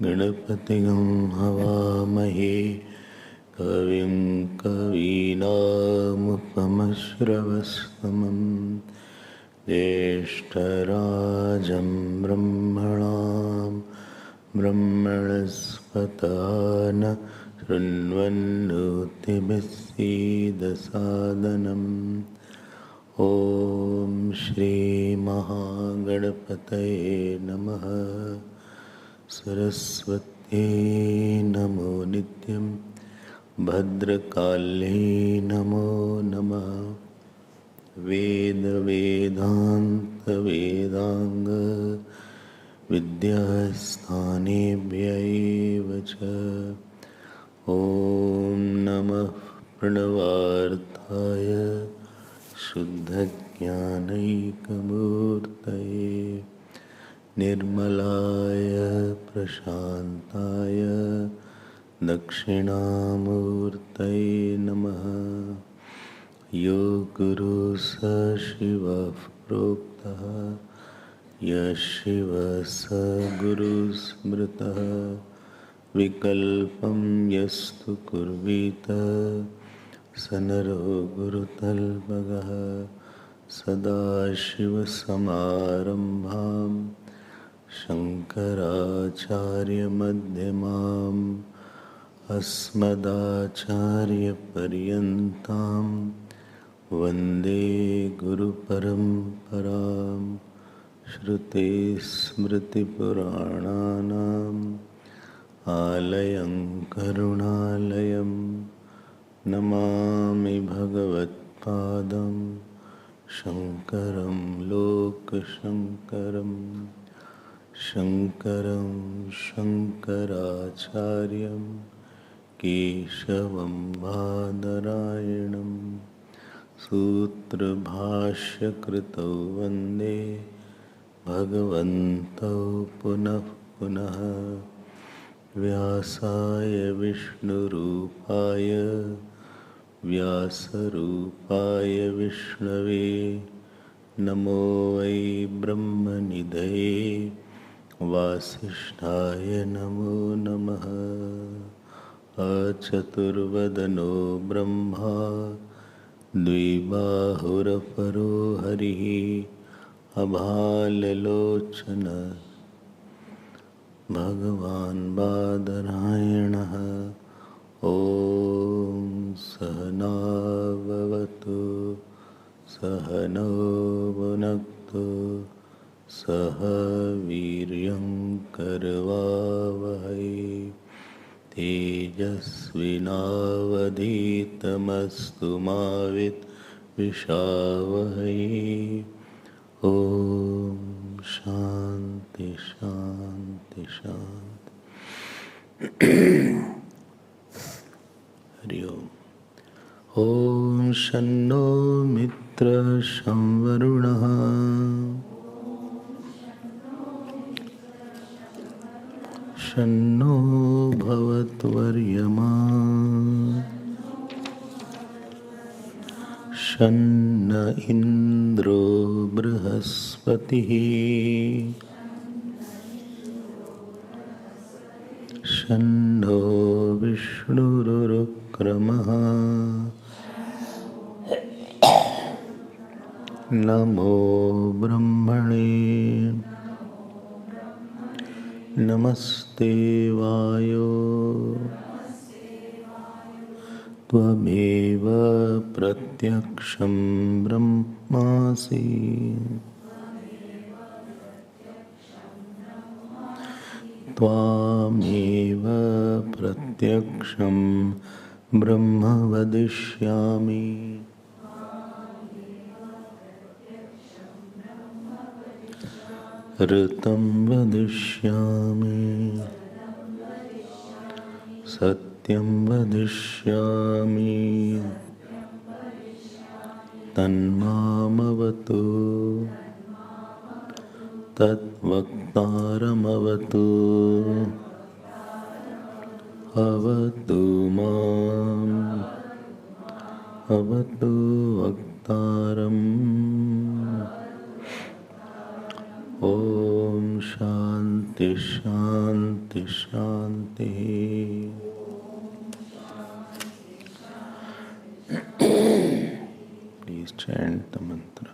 गणपतिं हवामहे कविं कवीनामुपमश्रवस्तमं ज्येष्ठराजं ब्रह्मणां ब्रह्मणस्पत न शृण्वन्नोतिभिस्सीदसादनम् ॐ श्रीमहागणपतये नमः। सरस्वत्यै नमो नित्यं भद्रकाल्यै नमो नमः। वेदान्त विद्यास्थानेभ्यैव च ॐ नमः प्रणवार्थाय शुद्धज्ञानैकमूर्तये निर्मलाय प्रशान्ताय दक्षिणामूर्तये नमः। यो गुरु स शिवः प्रोक्तः यः शिवः स गुरुस्मृतः विकल्पं यस्तु कुर्वीत स नरो गुरुतल्पगः। सदाशिवसमारम्भां शङ्कराचार्यमध्यमाम् अस्मदाचार्यपर्यन्तां वन्दे गुरुपरम्परां। श्रुतिस्मृतिपुराणानाम् आलयं करुणालयं नमामि भगवत्पादं शङ्करं लोकशङ्करं। शङ्करं शङ्कराचार्यं केशवं बादरायणं सूत्रभाष्यकृतौ वन्दे भगवन्तौ पुनः पुनः। व्यासाय विष्णुरूपाय व्यासरूपाय विष्णवे नमो वै ब्रह्मनिधये वासिष्ठाय नमो नमः। अचतुर्वदनो ब्रह्मा द्विबाहुरपरो हरिः अभाललोचन भगवान् बादरायणः। ॐ सहना भवतु सहनौ भुनक्तु सह वीर्यं करवावहै तेजस्विनावधीतमस्तु मा विद्विषावहै। ॐ शान्ति शान्ति शान्ति। हरि ओम। ॐ शन्नो मित्रः शं वरुणः शन्नो भवत्वर्यमा शन्न इन्द्रो बृहस्पतिः शन्नो विष्णुरुक्रमः नमो ब्रह्मणे नमस्ते वायो त्वमेव प्रत्यक्षं ब्रह्मासि त्वामेव प्रत्यक्षं ब्रह्म वदिष्यामि। ऋतं वदिष्यामि Satyam vadishyami Tanmamavatu Tatvaktaramavatu Avatu mam Avatu Vaktaram. Om Shanti Shanti Shanti. Please chant the mantra.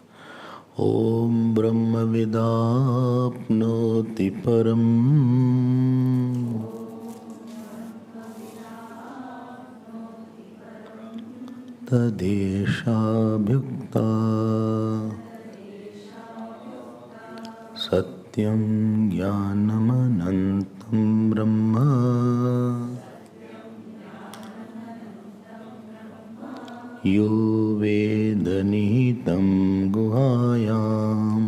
Om Brahma Vidapnoti Param Tadesha Bhukta Satyam Jnanam Anantam Brahma Yo Vedanitam Guhayam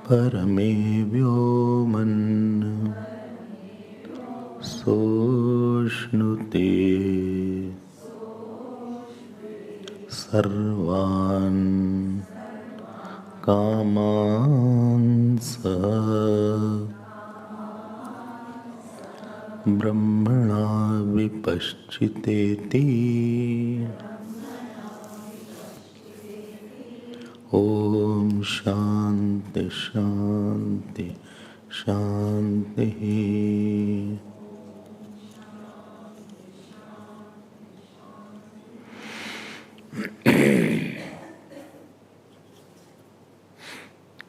Parame Vyoman Soshnute Sarvan Kaman Saha Brahmana Vipaschiteti. Om Shanti Shanti Shanti.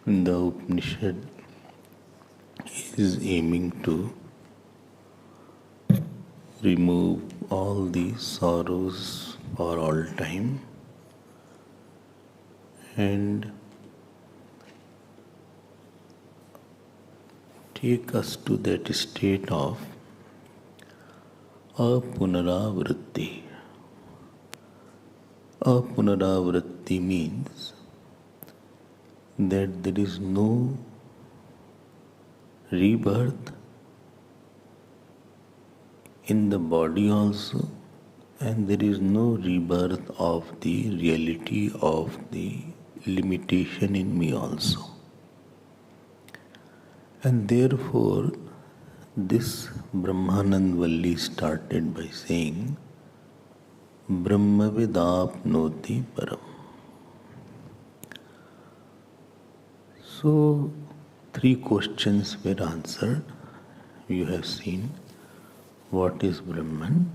The Upanishad is aiming to remove all the sorrows for all time and take us to that state of apunaravritti. Apunaravritti means that there is no rebirth in the body also, and there is no rebirth of the reality of the limitation in me also. And therefore, this Brahmananda Valli started by saying, Brahma Vidapnoti Param. So, 3 questions were answered. You have seen what is Brahman,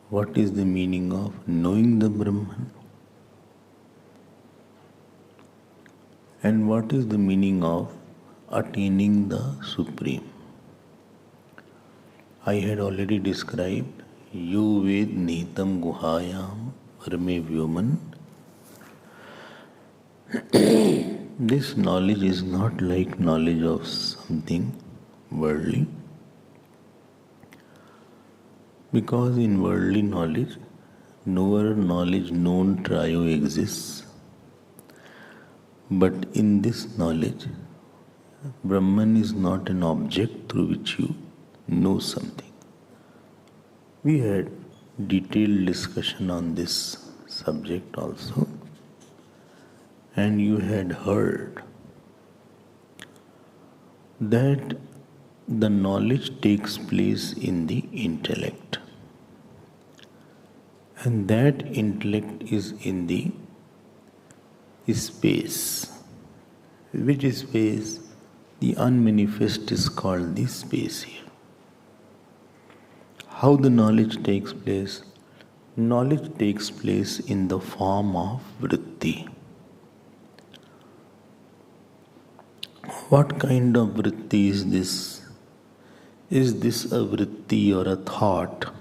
what is the meaning of knowing the Brahman, and what is the meaning of attaining the Supreme. I had already described Yo Ved Nihitam Guhayam Parame Vyoman. This knowledge is not like knowledge of something worldly, because in worldly knowledge, no other knowledge known trio exists. But in this knowledge, Brahman is not an object through which you know something. We had detailed discussion on this subject also, and you had heard that the knowledge takes place in the intellect, and that intellect is in the space. Which space? The unmanifest is called the space here. How the knowledge takes place? Knowledge takes place in the form of vritti. What kind of vritti is this? Is this a vritti or a thought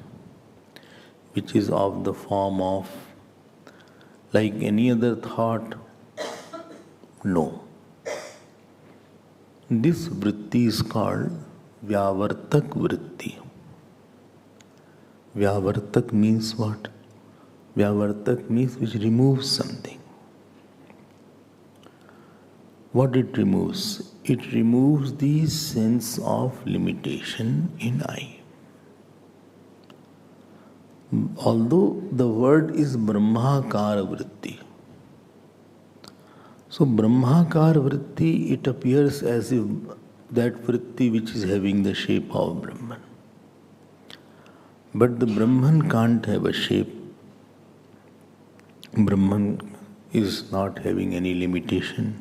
which is of the form of like any other thought? No. This vritti is called Vyavartak vritti. Vyavartak means what? Vyavartak means which removes something. What it removes? It removes the sense of limitation in I. Although the word is Brahmakara Vritti. So Brahmakara Vritti, it appears as if that Vritti which is having the shape of Brahman. But the Brahman can't have a shape. Brahman is not having any limitation.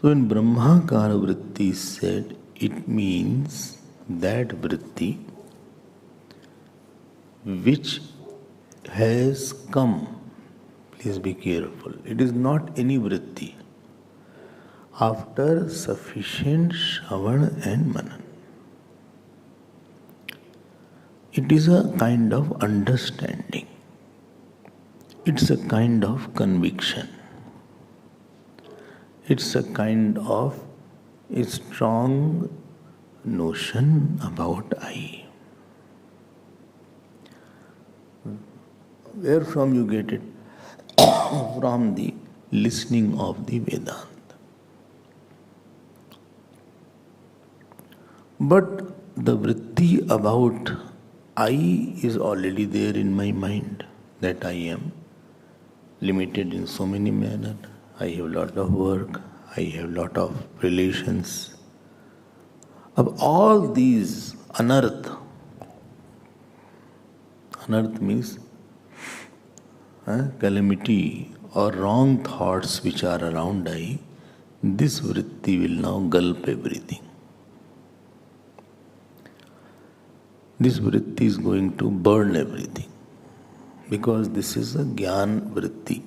So when Brahmakara Vritti is said, it means that Vritti which has come. Please be careful. It is not any Vritti. After sufficient Shravan and Manan. It is a kind of understanding. It's a kind of conviction. It's a kind of a strong notion about I. Where from you get it? From the listening of the Vedanta. But the vritti about I is already there in my mind, that I am limited in so many manners. I have lot of work, I have lot of relations. Of all these anarth means calamity or wrong thoughts which are around I, this vritti will now gulp everything. This vritti is going to burn everything, because this is a jnana vritti,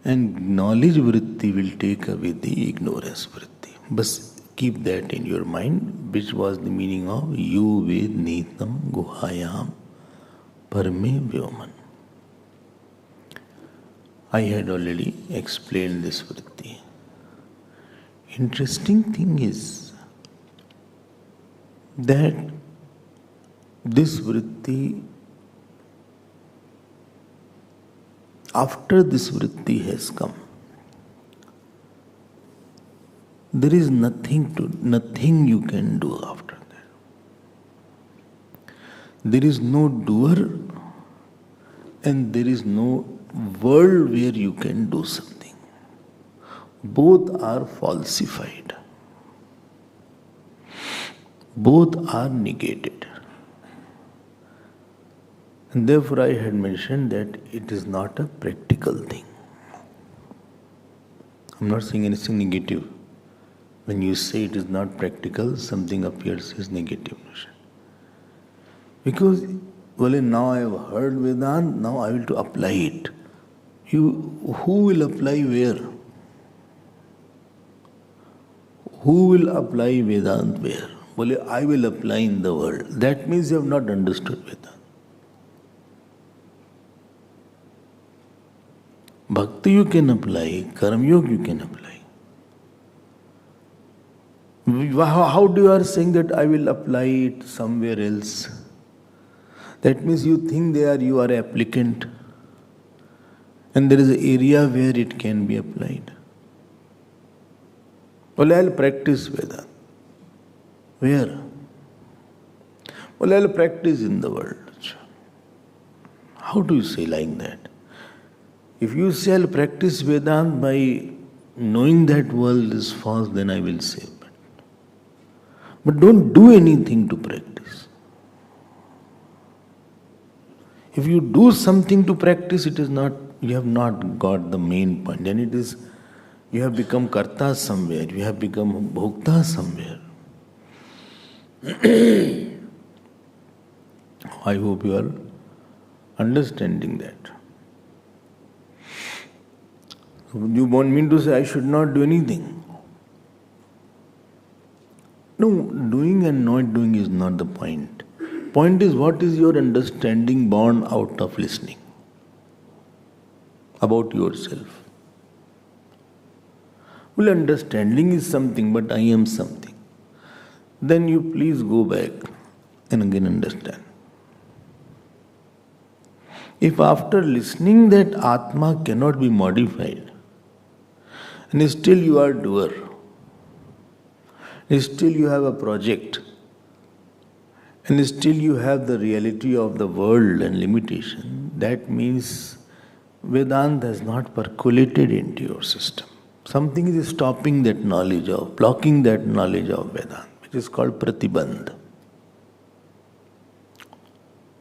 and knowledge vritti will take away the ignorance vritti. But keep that in your mind, which was the meaning of yu ved nitam guhayam parme vyoman. I had already explained this vritti. Interesting thing is that this vritti, after this vritti has come, there is nothing you can do after that. There is no doer and there is no world where you can do something. Both are falsified. Both are negated. And therefore I had mentioned that it is not a practical thing. I'm not saying anything negative. When you say it is not practical, something appears as negative. Because, well, now I have heard Vedanta, now I will to apply it. Who will apply where? Who will apply Vedanta where? Well, I will apply in the world. That means you have not understood Vedanta. Bhakti you can apply, Karma Yoga you can apply. How do you are saying that I will apply it somewhere else? That means you think you are applicant, and there is an area where it can be applied. Well, I'll practice Vedanta. Where? Well, I'll practice in the world. How do you say like that? If you say I'll practice Vedanta by knowing that world is false, then I will say. But don't do anything to practice. If you do something to practice, it is not, you have not got the main point. Then it is, you have become karta somewhere, you have become bhokta somewhere. I hope you are understanding that. You want me to say I should not do anything? No, doing and not doing is not the point. Point is, what is your understanding born out of listening about yourself? Well, understanding is something, but I am something. Then you please go back and again understand. If after listening that Atma cannot be modified, and still you are doer. Still you have a project, and still you have the reality of the world and limitation. That means Vedanta has not percolated into your system. Something is stopping that knowledge of, blocking that knowledge of Vedanta, which is called pratibandh.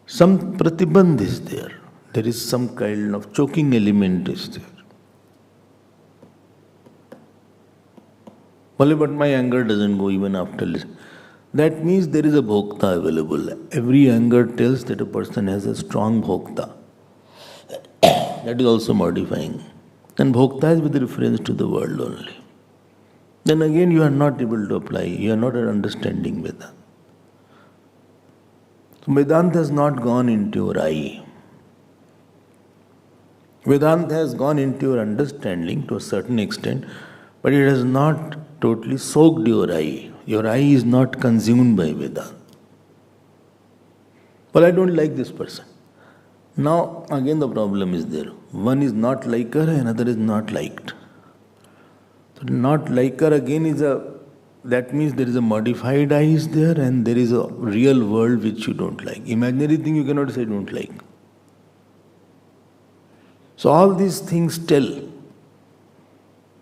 Some pratibandh is there. There is some kind of choking element is there. Well, but my anger doesn't go even after listening. That means there is a bhokta available. Every anger tells that a person has a strong bhokta. That is also modifying. And bhokta is with reference to the world only. Then again you are not able to apply. You are not understanding Vedanta. So Vedanta has not gone into your eye. Vedanta has gone into your understanding to a certain extent, but it has not totally soaked your eye. Your eye is not consumed by Vedanta. Well, I don't like this person. Now, again the problem is there. One is not liker, another is not liked. So not liker again that means there is a modified eye is there, and there is a real world which you don't like. Imaginary thing you cannot say don't like. So all these things tell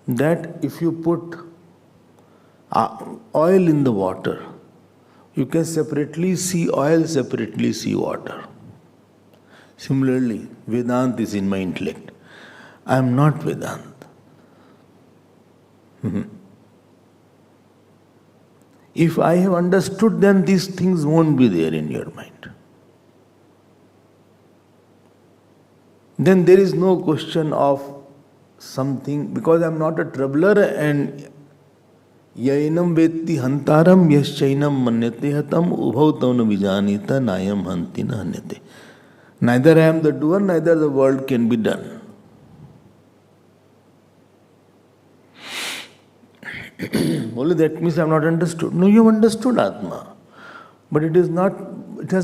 that if you put oil in the water, you can separately see oil, separately see water. Similarly, Vedanta is in my intellect. I am not Vedanta. If I have understood, then these things won't be there in your mind. Then there is no question of something, because I am not a troubler, and yainam vetti hantaram yaschainam manyate hatam ubhau tauna vijanita nayam hantina hanyate. Neither I am the doer, neither the world can be done. Only that means I have not understood. No, you have understood Atma. But it has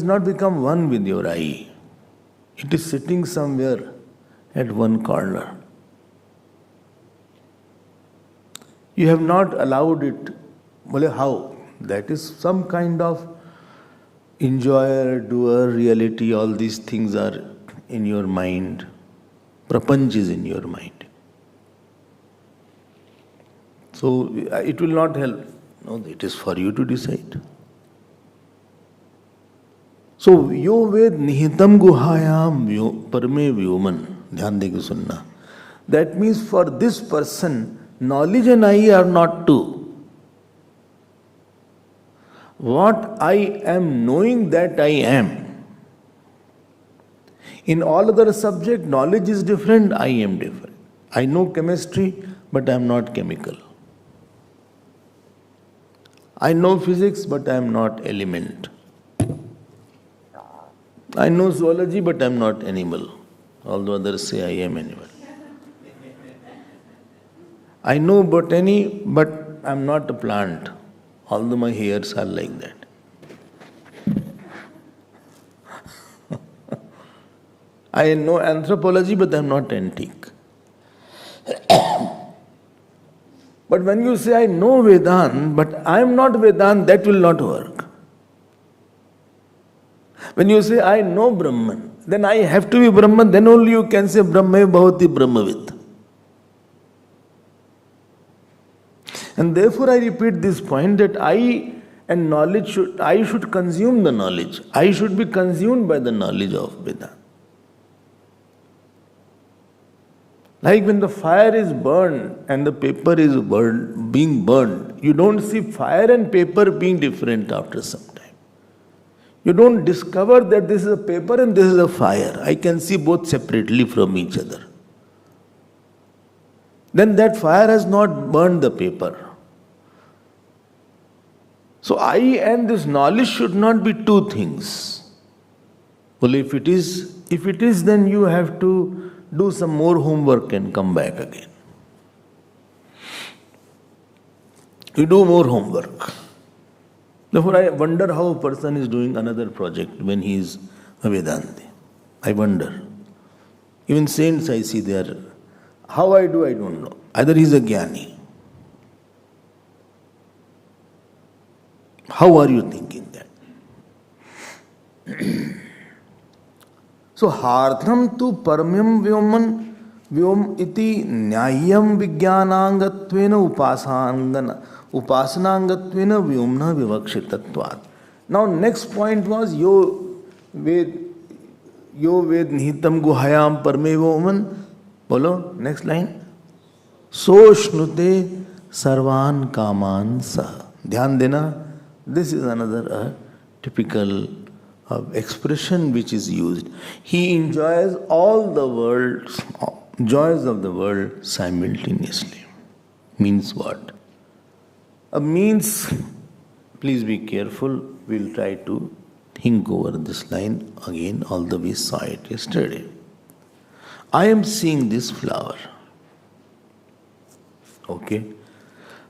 not become one with your eye. It is sitting somewhere at one corner. You have not allowed it. Well, how? That is some kind of enjoyer, doer, reality, all these things are in your mind. Prapanch is in your mind. So it will not help. No, it is for you to decide. So yo ved nihitam guhayam parme vyoman. Dhyan deke sunna. That means for this person, knowledge and I are not two. What I am knowing, that I am. In all other subject, knowledge is different, I am different. I know chemistry, but I am not chemical. I know physics, but I am not element. I know zoology, but I am not animal, although others say I am animal. I know botany, but I am not a plant, although my hairs are like that. I know anthropology, but I am not antique. But when you say I know Vedanta, but I am not Vedanta, that will not work. When you say I know Brahman, then I have to be Brahman, then only you can say Brahma bhavati Brahmavid. And therefore I repeat this point that I and knowledge I should consume the knowledge. I should be consumed by the knowledge of Vedanta. Like when the fire is burned and the paper is being burned, you don't see fire and paper being different after some time. You don't discover that this is a paper and this is a fire. I can see both separately from each other. Then that fire has not burned the paper. So I and this knowledge should not be two things. Well, if it is, then you have to do some more homework and come back again. You do more homework. Therefore, I wonder how a person is doing another project when he is a Vedanti. I wonder. Even saints I see there. How I do, I don't know. Either he is a jnani. How are you thinking that? So, hardham tu paramyam vyom iti nyayam vijnanangatvena upasanangatvena vyomna vivakshitatvat. Now, next point was yo ved nihitam guhayam parme vyoman. Bolo, next line. So shnute sarvan kaman sa. Dhyan dena. This is another typical expression which is used. He enjoys all the world's joys of the world simultaneously. Means what? Means, please be careful, we'll try to think over this line again, although we saw it yesterday. I am seeing this flower. Okay?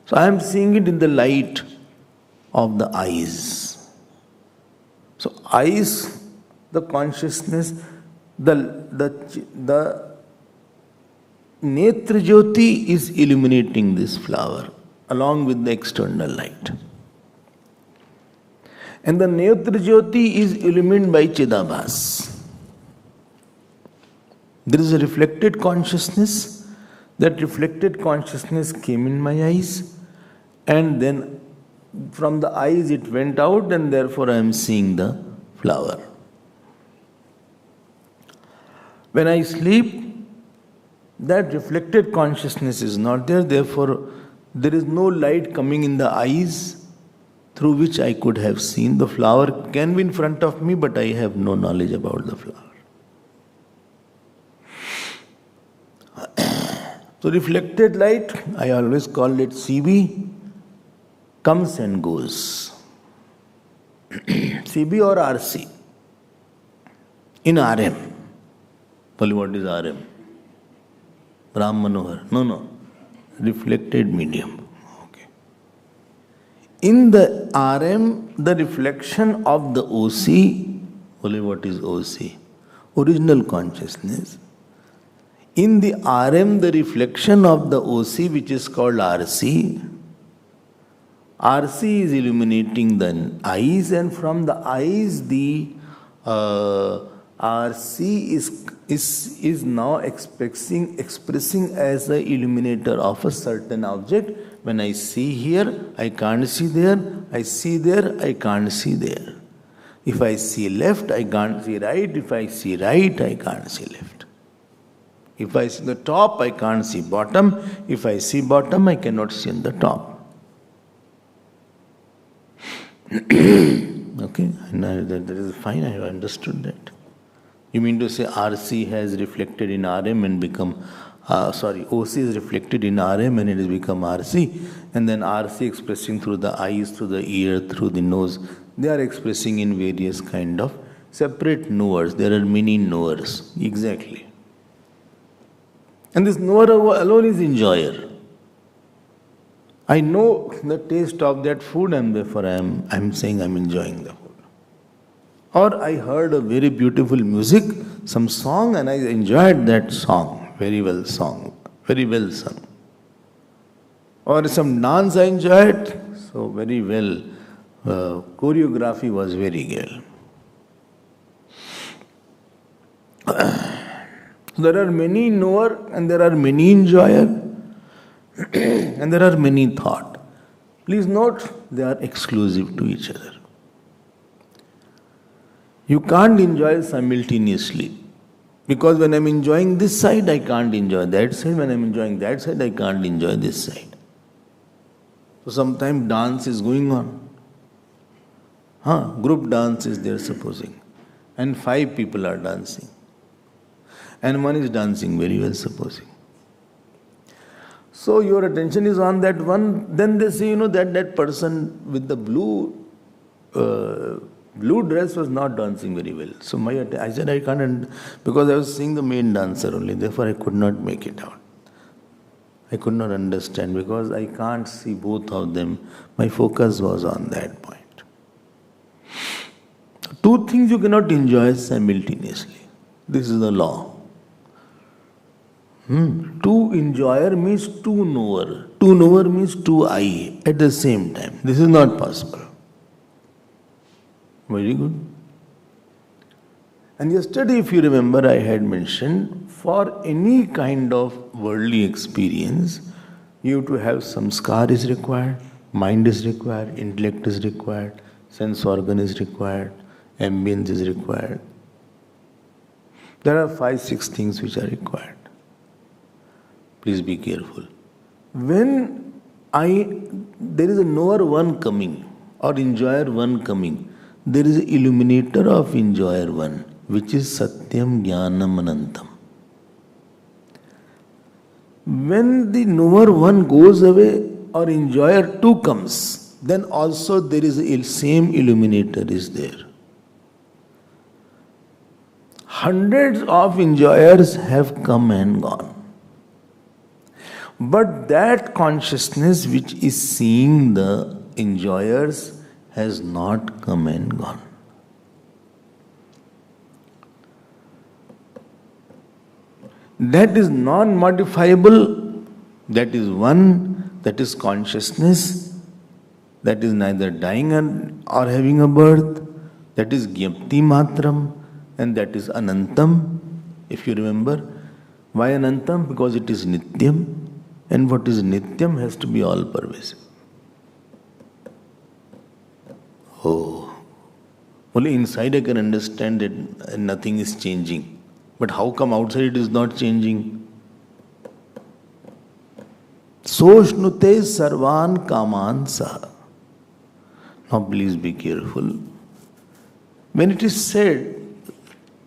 So I am seeing it in the light of the eyes. So eyes, the consciousness, the Netra Jyoti is illuminating this flower along with the external light. And the Netra Jyoti is illumined by Chidabhas. There is a reflected consciousness. That reflected consciousness came in my eyes, and then from the eyes it went out, and therefore I am seeing the flower. When I sleep, that reflected consciousness is not there, therefore there is no light coming in the eyes through which I could have seen. The flower can be in front of me, but I have no knowledge about the flower. So reflected light, I always call it CB, comes and goes. CB or RC. In RM. What is RM? Brahmanohar. No. Reflected medium. Okay. In the RM, the reflection of the OC, what is OC? Original consciousness. In the RM, the reflection of the OC, which is called RC. RC is illuminating the eyes, and from the eyes, the RC is now expressing as the illuminator of a certain object. When I see here, I can't see there. I see there, I can't see there. If I see left, I can't see right. If I see right, I can't see left. If I see the top, I can't see bottom. If I see bottom, I cannot see on the top. Okay, that is fine, I have understood that. You mean to say RC has reflected in RM and become, OC is reflected in RM and it has become RC, and then RC expressing through the eyes, through the ear, through the nose. They are expressing in various kind of separate knowers. There are many knowers, exactly. And this knower alone is enjoyer. I know the taste of that food, and therefore I'm saying I'm enjoying the food. Or I heard a very beautiful music, some song, and I enjoyed that song, very well sung. Or some dance I enjoyed, so very well. Choreography was very well. There are many knower and there are many enjoyer and there are many thought. Please note, they are exclusive to each other. You can't enjoy simultaneously. Because when I'm enjoying this side, I can't enjoy that side. When I'm enjoying that side, I can't enjoy this side. So sometimes dance is going on. Group dance is there, supposing. And 5 people are dancing. And one is dancing very well, supposing. So your attention is on that one. Then they say, that person with the blue dress was not dancing very well. So I said I can't, because I was seeing the main dancer only. Therefore I could not make it out. I could not understand because I can't see both of them. My focus was on that point. 2 things you cannot enjoy simultaneously. This is the law. Two enjoyer means two knower. Two knower means two I at the same time. This is not possible. Very good. And yesterday, if you remember, I had mentioned for any kind of worldly experience, you have to have samskar is required, mind is required, intellect is required, sense organ is required, ambience is required. There are 5-6 things which are required. Please be careful. When there is a knower one coming or enjoyer one coming, there is an illuminator of enjoyer one, which is Satyam Jnanam Anantam. When the knower one goes away or enjoyer two comes, then also there is a same illuminator is there. Hundreds of enjoyers have come and gone. But that consciousness which is seeing the enjoyers has not come and gone. That is non-modifiable, that is one, that is consciousness, that is neither dying or having a birth, that is Gyapti Matram, and that is Anantam. If you remember, why Anantam? Because it is Nityam. And what is Nityam has to be all pervasive. Oh, only inside I can understand that nothing is changing. But how come outside it is not changing? Soshnute sarvan kaman saha. Now please be careful. When it is said,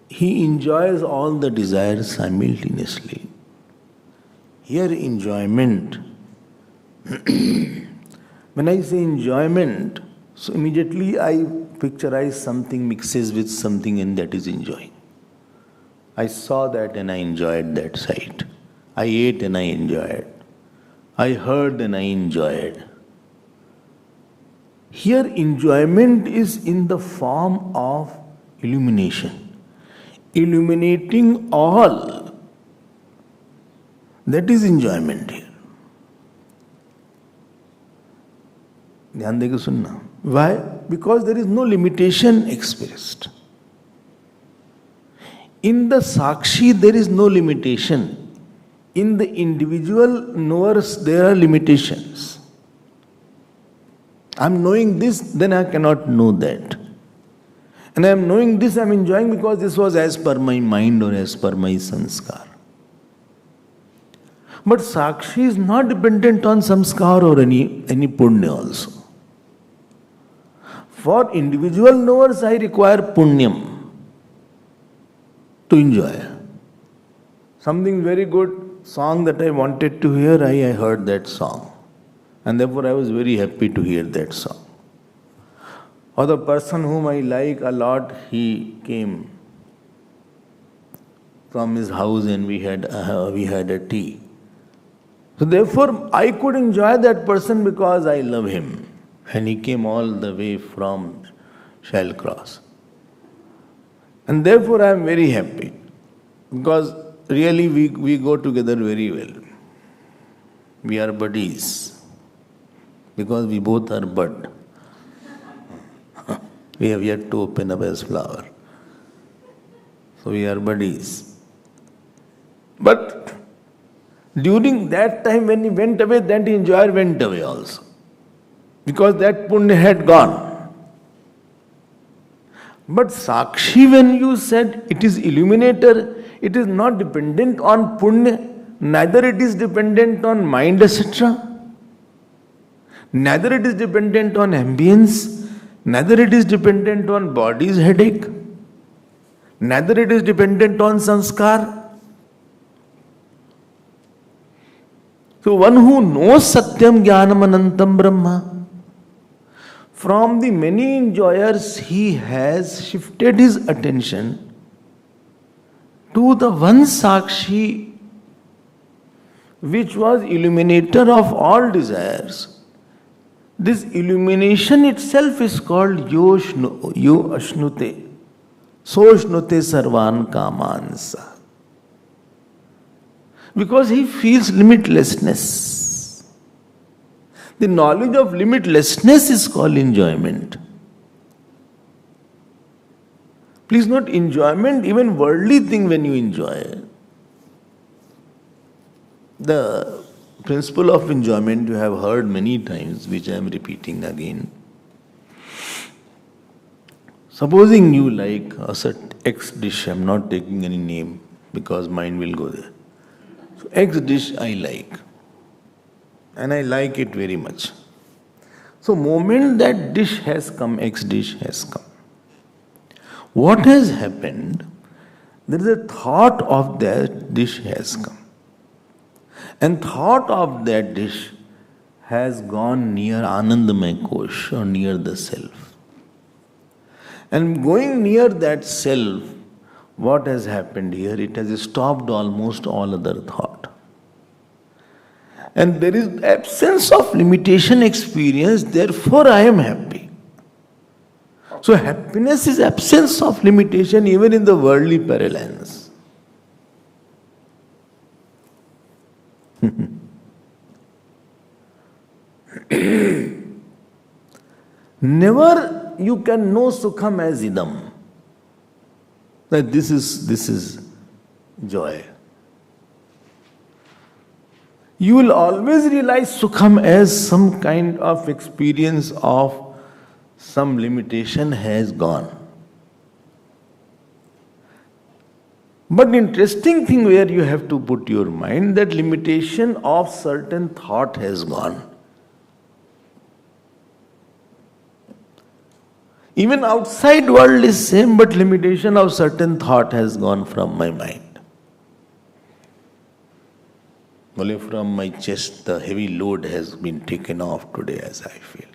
he enjoys all the desires simultaneously. Here enjoyment, when I say enjoyment, so immediately I picturize something mixes with something and that is enjoying. I saw that and I enjoyed that sight. I ate and I enjoyed. I heard and I enjoyed. Here enjoyment is in the form of illumination. Illuminating all. That is enjoyment here. ध्यान देके सुनना. Why? Because there is no limitation expressed. In the Sakshi, there is no limitation. In the individual knowers, there are limitations. I am knowing this, then I cannot know that. And I am knowing this, I am enjoying because this was as per my mind or as per my sanskar. But Sakshi is not dependent on samskar or any punya also. For individual knowers, I require punyam to enjoy. Something very good song that I wanted to hear, I heard that song. And therefore I was very happy to hear that song. Or the person whom I like a lot, he came from his house and we had a tea. So therefore, I could enjoy that person because I love him. And he came all the way from Shellcross. And therefore, I am very happy. Because really, we go together very well. We are buddies. Because we both are bud. We have yet to open up as flower. So we are buddies. But during that time when he went away, that enjoyer went away also. Because that punya had gone. But Sakshi, when you said it is illuminator, it is not dependent on punya, neither it is dependent on mind, etc. Neither it is dependent on ambience, neither it is dependent on body's headache, neither it is dependent on sanskar. So one who knows Satyam Jnanam Anantam Brahma, from the many enjoyers he has shifted his attention to the one Sakshi which was illuminator of all desires. This illumination itself is called Yo Ashnute, So Ashnute Sarvan Kamansa. Because he feels limitlessness. The knowledge of limitlessness is called enjoyment. Please note, enjoyment, even worldly thing when you enjoy. The principle of enjoyment you have heard many times, which I am repeating again. Supposing you like a certain X dish, I am not taking any name because mind will go there. So X dish I like, and I like it very much. So moment that dish has come, X dish has come. What has happened? There is a thought of that dish has come. And thought of that dish has gone near Anandamaya Kosh or near the self. And going near that self, what has happened here? It has stopped almost all other thought. And there is absence of limitation experience, therefore I am happy. So happiness is absence of limitation even in the worldly parlance. Never you can know Sukham as Idam. That this is joy. You will always realize Sukham as some kind of experience of some limitation has gone. But interesting thing where you have to put your mind, that limitation of certain thought has gone. Even outside world is same, but limitation of certain thought has gone from my mind. Only from my chest the heavy load has been taken off today as I feel.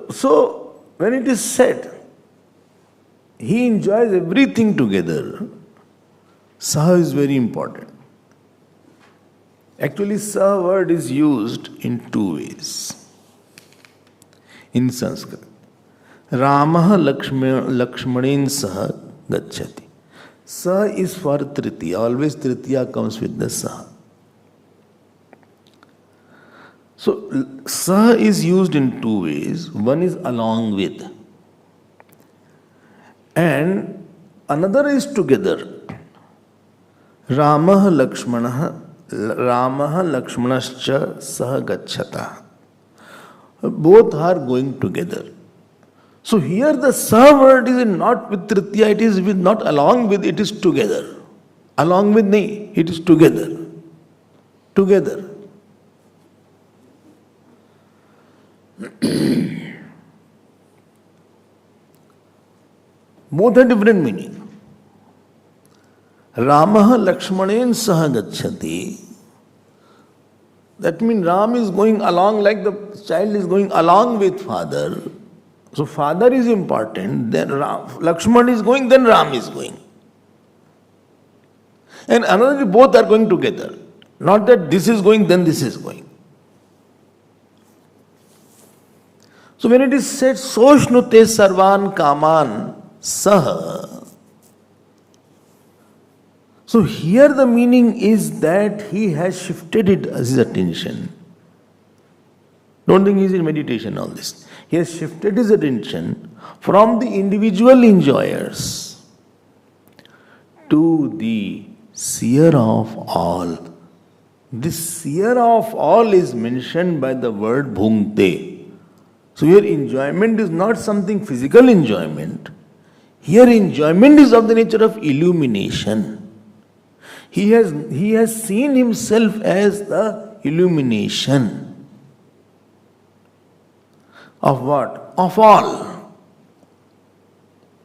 So when it is said, he enjoys everything together, Saha is very important. Actually, Saha word is used in two ways in Sanskrit. Ramah Lakshmanen Saha Gacchati. Saha is for Tritiya. Always Tritiya comes with the Saha. So, Saha is used in two ways. One is along with, and another is together. Ramah Lakshmanascha Saha Gacchata. Both are going together. So here the Saha word is not with Tritiya, it is with not along with, it is together. Along with nahi, it is together. Together. Both have different meaning. Ramah Lakshmanen Saha Gacchati. That means Ram is going along like the child is going along with father. So father is important, then Lakshman is going, then Ram is going. And another, both are going together. Not that this is going, then this is going. So when it is said, Soshnute Sarvan Kaman Saha, so here the meaning is that he has shifted his attention. Don't think he is in meditation, all this. He has shifted his attention from the individual enjoyers to the seer of all. This seer of all is mentioned by the word bhungte. So here enjoyment is not something physical enjoyment. Here enjoyment is of the nature of illumination. He has seen himself as the illumination. Of what? Of all.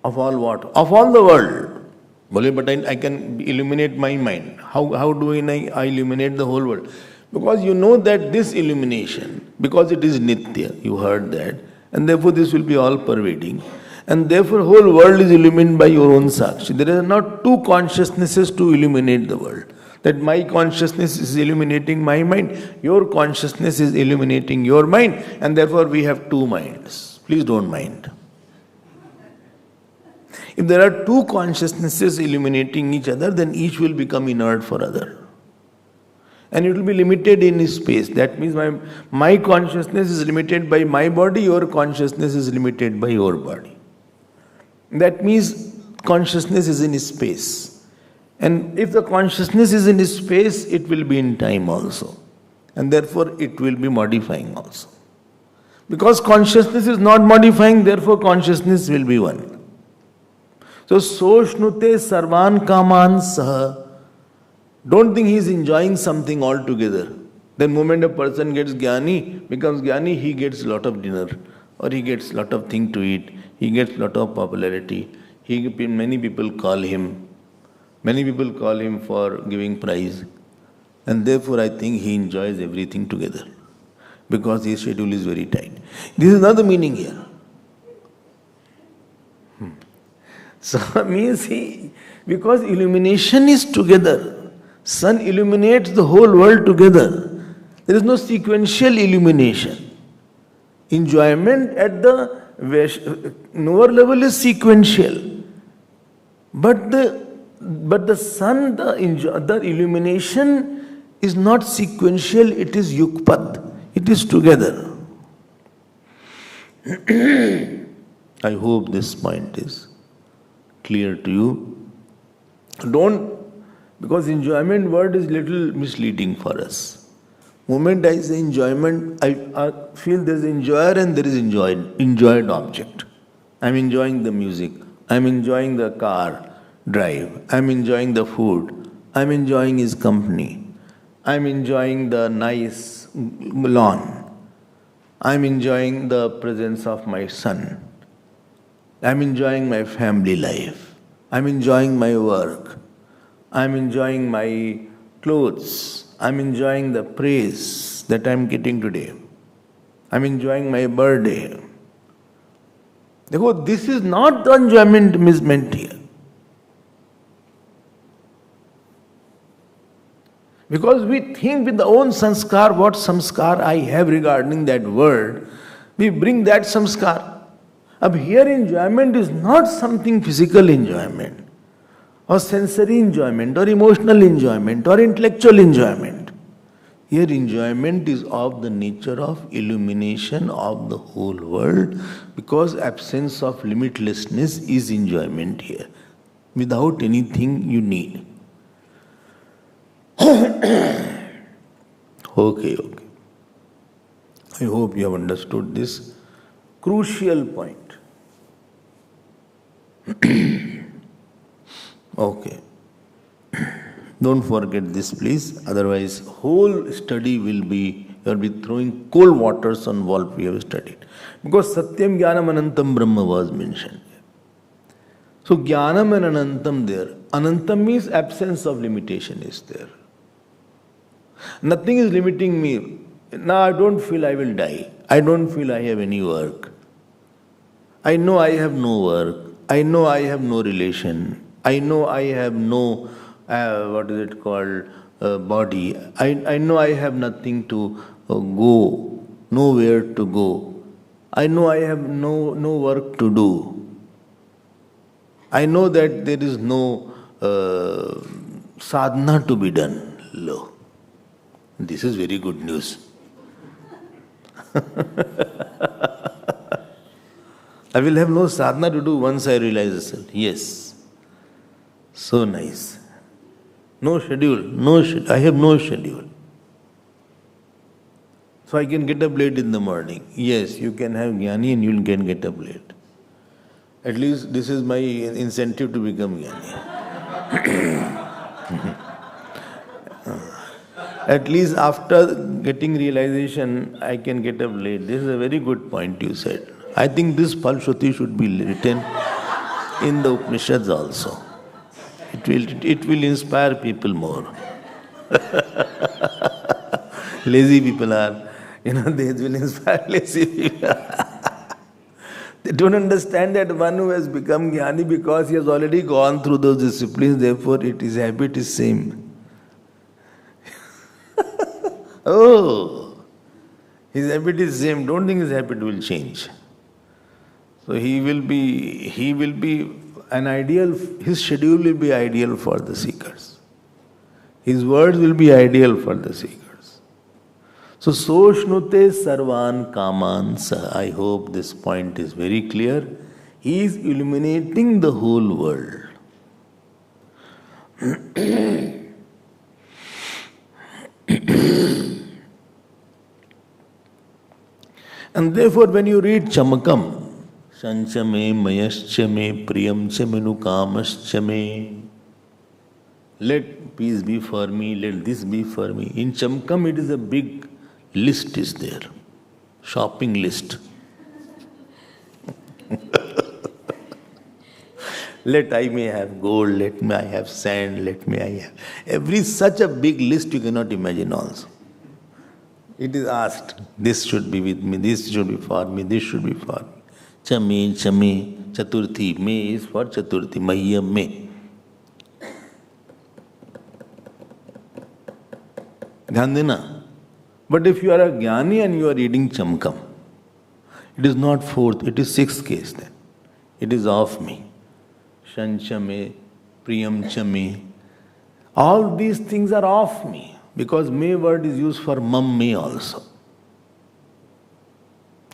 Of all what? Of all the world. But I can illuminate my mind. How do I illuminate the whole world? Because you know that this illumination, because it is nitya, you heard that, and therefore this will be all pervading. And therefore whole world is illuminated by your own sakshi. There are not two consciousnesses to illuminate the world. That my consciousness is illuminating my mind, your consciousness is illuminating your mind, and therefore we have two minds. Please don't mind. If there are two consciousnesses illuminating each other, then each will become inert for other. And it will be limited in space. That means my consciousness is limited by my body, your consciousness is limited by your body. That means consciousness is in space. And if the consciousness is in space, it will be in time also. And therefore it will be modifying also. Because consciousness is not modifying, therefore consciousness will be one. So, Soshnute Sarvan Kaman Saha. Don't think he is enjoying something altogether. Then moment a person gets jnani, becomes jnani, he gets lot of dinner, or he gets lot of thing to eat, he gets lot of popularity. Many people call him for giving prize. And therefore I think he enjoys everything together. Because his schedule is very tight. This is not the meaning here. So means because illumination is together. Sun illuminates the whole world together. There is no sequential illumination. Enjoyment at the lower level is sequential. But the sun, the illumination is not sequential, it is yukpad. It is together. I hope this point is clear to you. Because enjoyment word is little misleading for us. Moment I say enjoyment, I feel there is enjoyer and there is enjoyed object. I am enjoying the music. I am enjoying the car drive. I am enjoying the food. I am enjoying his company. I am enjoying the nice lawn. I am enjoying the presence of my son. I am enjoying my family life. I am enjoying my work. I am enjoying my clothes. I am enjoying the praise that I am getting today. I am enjoying my birthday. Therefore, this is not the enjoyment meant here. Because we think with the own sanskar, what samskar I have regarding that word, we bring that samskar. Ab here enjoyment is not something physical enjoyment, or sensory enjoyment, or emotional enjoyment, or intellectual enjoyment. Here enjoyment is of the nature of illumination of the whole world, because absence of limitlessness is enjoyment here, without anything you need. Okay. I hope you have understood this crucial point. Okay. Don't forget this, please. Otherwise, whole study will be, you will be throwing cold waters on what we have studied. Because Satyam Jnanam Anantam Brahma was mentioned. So Jnanam and Anantam there. Anantam means absence of limitation is there. Nothing is limiting me. Now I don't feel I will die. I don't feel I have any work. I know I have no work. I know I have no relation. I know I have no, body. I know I have nothing to go, nowhere to go. I know I have no work to do. I know that there is no sadhana to be done. Lo. This is very good news. I will have no sadhana to do once I realize this. Yes. So nice. No schedule. I have no schedule. So I can get up late in the morning. Yes, you can have jnani and you can get up late. At least this is my incentive to become jnani. At least after getting realization, I can get up late. This is a very good point you said. I think this Palshruti should be written in the Upanishads also. It will inspire people more. Lazy people are, they will inspire lazy people. They don't understand that one who has become jnani because he has already gone through those disciplines, therefore his habit is same. Oh, his habit is same. Don't think his habit will change. So he will be his schedule will be ideal for the seekers. His words will be ideal for the seekers. So, Soshnute Sarvan Kaman Sa. I hope this point is very clear. He is illuminating the whole world. And therefore, when you read Chamakam, Sanchame, Mayaschame, Priyamchame, Nukamaschame, let peace be for me, let this be for me. In Chamakam, it is a big list is there, shopping list. Let I may have gold, let me I have sand, let me I have. Every such a big list you cannot imagine also. It is asked, this should be with me, this should be for me, this should be for me. Chame, Chame, Chaturthi. Me is for Chaturthi, Mahyam me. Dhyan dena. But if you are a Jnani and you are reading Chamakam, it is not fourth, it is sixth case then. It is of me. Shanchame, Priyamchame. All these things are of me. Because me word is used for mam me also.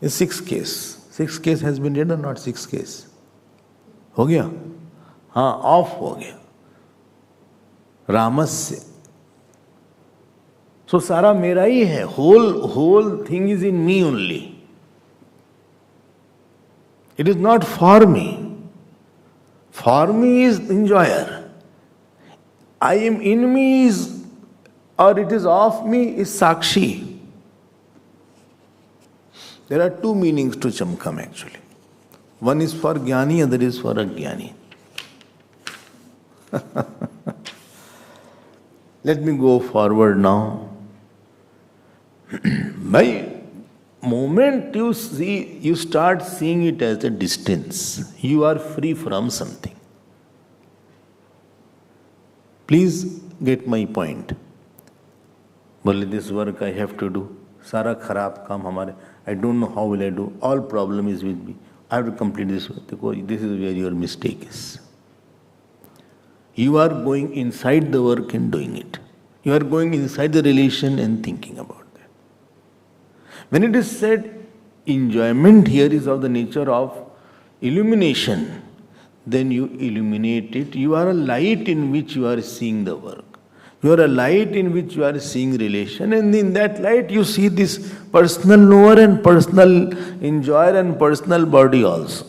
It's sixth case. Sixth case has been read or not sixth case? हो गया? हाँ, off हो गया. Ramasya. So सारा मेरा ही है. Whole thing is in me only. It is not for me. For me is enjoyer. I am in me is, or it is of me is Sakshi. There are two meanings to Chamakam actually. One is for Jnani, other is for Ajnani. Let me go forward now. By moment you start seeing it as a distance. You are free from something. Please get my point. Well, this work I have to do. Sara kharab kaam hamare. I don't know how will I do. All problem is with me. I have to complete this work. This is where your mistake is. You are going inside the work and doing it. You are going inside the relation and thinking about that. When it is said enjoyment here is of the nature of illumination, then you illuminate it. You are a light in which you are seeing the work. You are a light in which you are seeing relation, and in that light you see this personal knower and personal enjoyer and personal body also.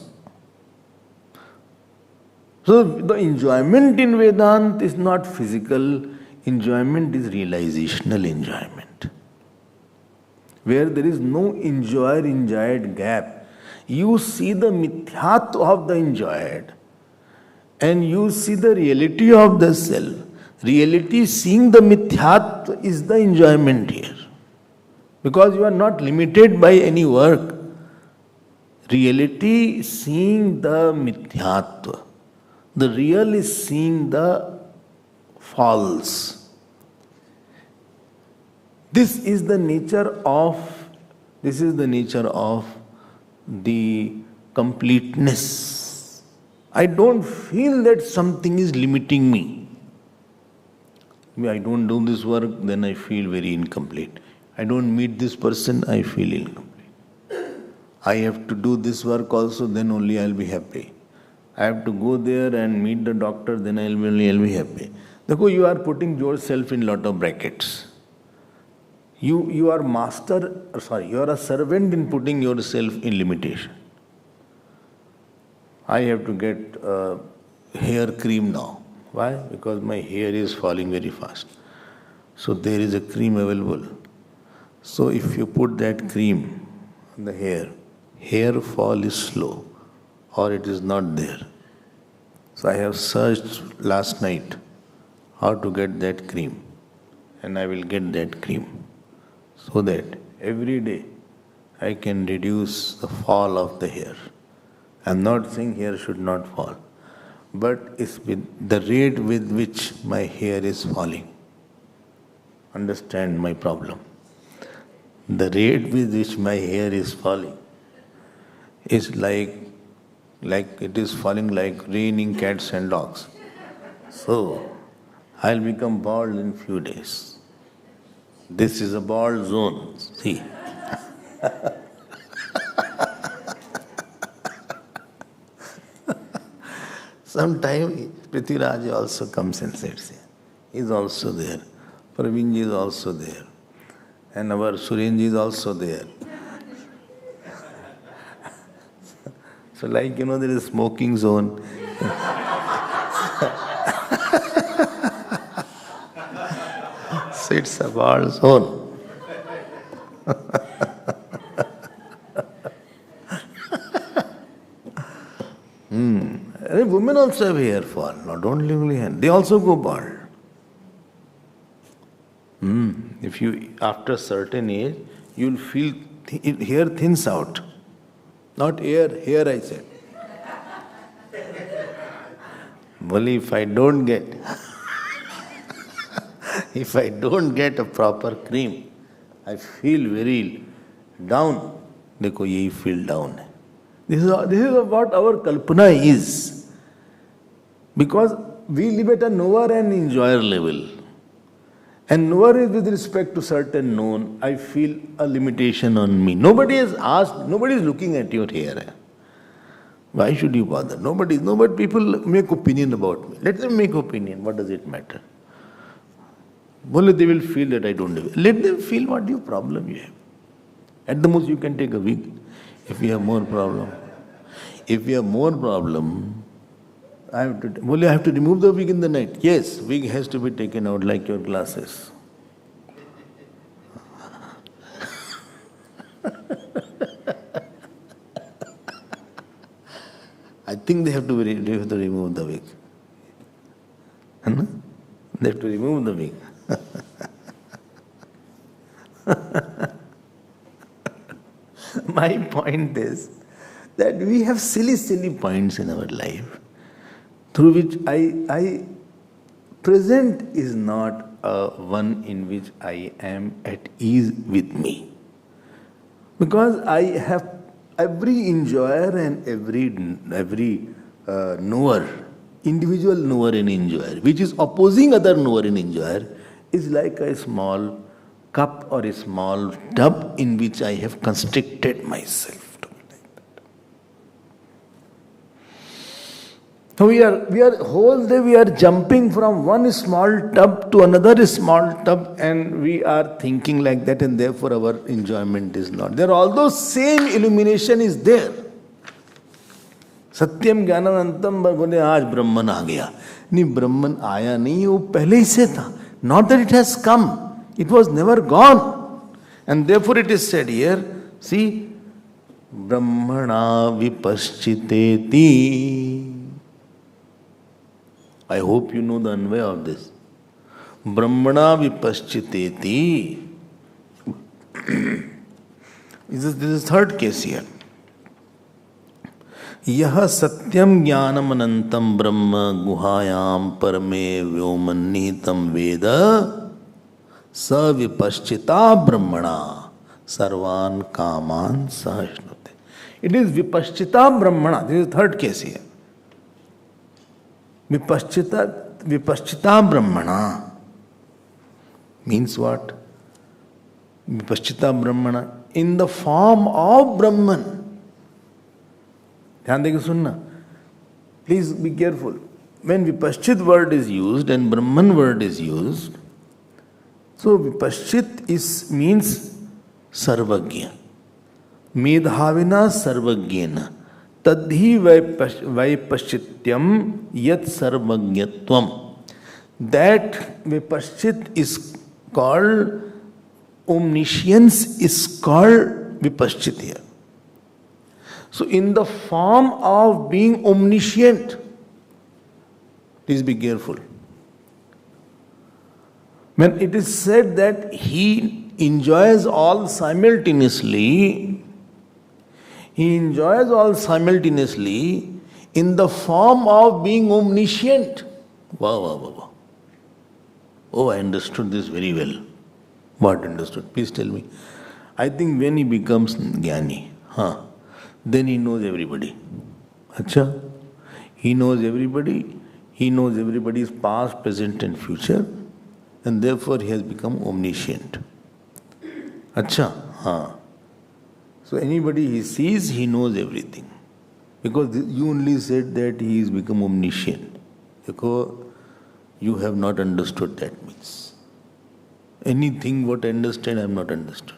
So the enjoyment in Vedanta is not physical, enjoyment is realizational enjoyment. Where there is no enjoyer-enjoyed gap, you see the mithyatva of the enjoyed and you see the reality of the self. Reality seeing the mithyatva is the enjoyment here. Because you are not limited by any work. Reality seeing the mithyatva. The real is seeing the false. This is the nature of the completeness. I don't feel that something is limiting me. I don't do this work, then I feel very incomplete. I don't meet this person, I feel incomplete. I have to do this work also, then only I'll be happy. I have to go there and meet the doctor, then I'll be happy. Therefore, you are putting yourself in lot of brackets. You are you are a servant in putting yourself in limitation. I have to get hair cream now. Why? Because my hair is falling very fast. So there is a cream available. So if you put that cream on the hair fall is slow or it is not there. So I have searched last night how to get that cream, and I will get that cream so that every day I can reduce the fall of the hair. I am not saying hair should not fall, but it's with the rate with which my hair is falling. Understand my problem. The rate with which my hair is falling is like like it is falling like raining cats and dogs. So, I'll become bald in few days. This is a bald zone, see. Sometime Prithviraj also comes and sits here. He is also there. Pravinji is also there. And our Surenji is also there. So like, there is a smoking zone. So it's a bald zone. Women also have hair fall, not only men. They also go bald. If you, after a certain age, you'll feel hair thins out. Not hair I said. Valli, if I don't get a proper cream, I feel very down. देखो यही feel down है. This is what our kalpana is. Because we live at a knower and enjoyer level. And knower is with respect to certain known. I feel a limitation on me. Nobody has asked, nobody is looking at your hair. Why should you bother? Nobody, people make opinion about me. Let them make opinion. What does it matter? Well, they will feel that I don't do it. Let them feel what your problem you have. At the most, you can take a wig if you have more problem. If you have more problem, I have to remove the wig in the night. Yes, wig has to be taken out like your glasses. I think they have to remove the wig. They have to remove the wig. My point is that we have silly points in our life through which I present is not one in which I am at ease with me. Because I have every enjoyer and every knower, individual knower and enjoyer, which is opposing other knower and enjoyer, is like a small cup or a small tub in which I have constricted myself. So we are whole day we are jumping from one small tub to another small tub, and we are thinking like that, and therefore our enjoyment is not there. Although same illumination is there. सत्यम ज्ञानंतम बोले आज ब्रह्मन आ गया. नहीं, ब्रह्मन आया नहीं, वो पहले ही से था. Not that it has come. It was never gone. And therefore it is said here, see, Brahmana vipaschiteti. I hope you know the anvaya of this. Brahmana vipaschiteti. This is third case here. Yaha satyam jnanam anantam brahma guhayam parame vyomanitam veda sa vipaschita brahmana sarvan kaman sahashnute. It is vipaschita brahmana. This is third case here. Vipaschita brahmana means what? Vipaschita brahmana in the form of Brahman. ध्यान देके सुनना. Please be careful. When vipaschit word is used and Brahman word is used, so vipaschit means sarvagya. Medhavina sarvagyena. Tadhi vaipaschityam yat sarvagyatvam. That vipaschit is called, omniscience is called vipaschit here. So in the form of being omniscient, please be careful. When it is said that he enjoys all simultaneously, in the form of being omniscient. Wow. Oh, I understood this very well. What understood? Please tell me. I think when he becomes jnani, then he knows everybody. Acha? He knows everybody. He knows everybody's past, present and future. And therefore he has become omniscient. Acha? Haan. So anybody he sees, he knows everything. Because you only said that he is become omniscient. Because you have not understood that means. Anything what I understand, I have not understood.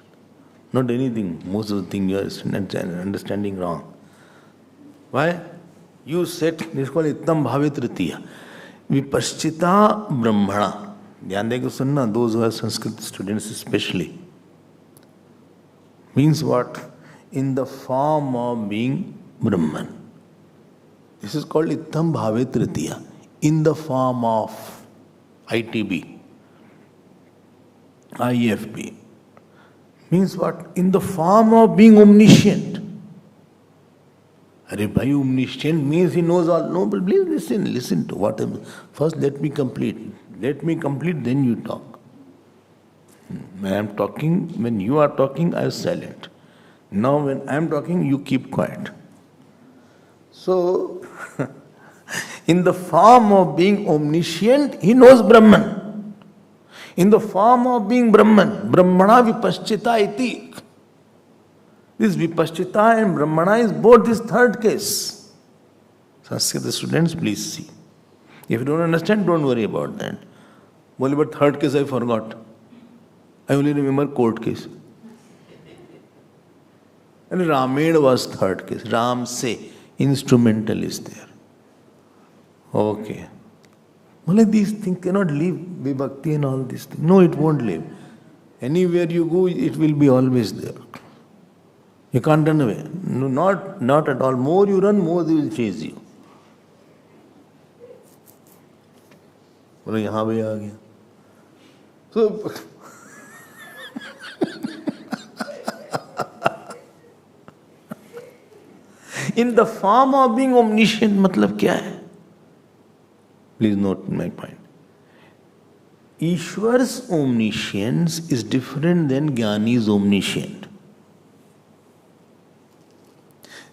Not anything. Most of the things you are understanding wrong. Why? You said, this is called Ittam Bhave Tritiya. Vipaschita Brahmana. ध्यान देकर सुनना, those who are Sanskrit students especially. Means what? In the form of being Brahman. This is called Ittam Bhave Tritiya. In the form of ITB, IFB. Means what? In the form of being omniscient. Arey bhai, omniscient means he knows all. No, but please listen to what I'm... First let me complete. Let me complete, then you talk. When I'm talking, when you are talking, I am silent. Now when I'm talking, you keep quiet. So, in the form of being omniscient, he knows Brahman. In the form of being Brahman, Brahmana vipaschita iti. This vipaschita and Brahmana is both this third case. Sanskrit students, please see. If you don't understand, don't worry about that. Only but third case I forgot. I only remember court case. And Ramayana was third case. Ram say, instrumental is there. Okay. Only these things cannot leave, vibhakti and all these things. No, it won't leave. Anywhere you go, it will be always there. You can't run away. No, not at all. More you run, more they will chase you. बोले यहाँ भी आ गया. So in the form of being omniscient, मतलब क्या है? Please note my point. Ishwar's omniscience is different than Jnani's omniscient.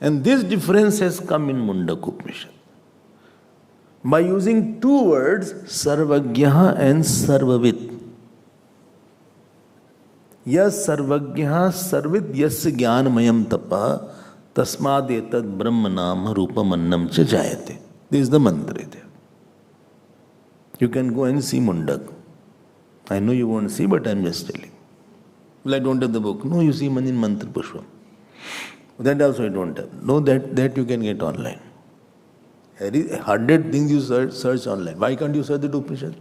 And this difference has come in Mundak Upanishad. By using two words, Sarvagyaha and Sarvavit. Yas Sarvagyaha Sarvit Yas Jnanamayam Tapa Tasmad Etad Brahmanam Rupamannam Cha Jayate. This is the mantra there. You can go and see Mundak. I know you won't see, but I am just telling. Well, I don't have the book. No, you see Manin Mantra Pushpam. That also I don't have. No, that you can get online. 100 things you search online. Why can't you search the Upanishad?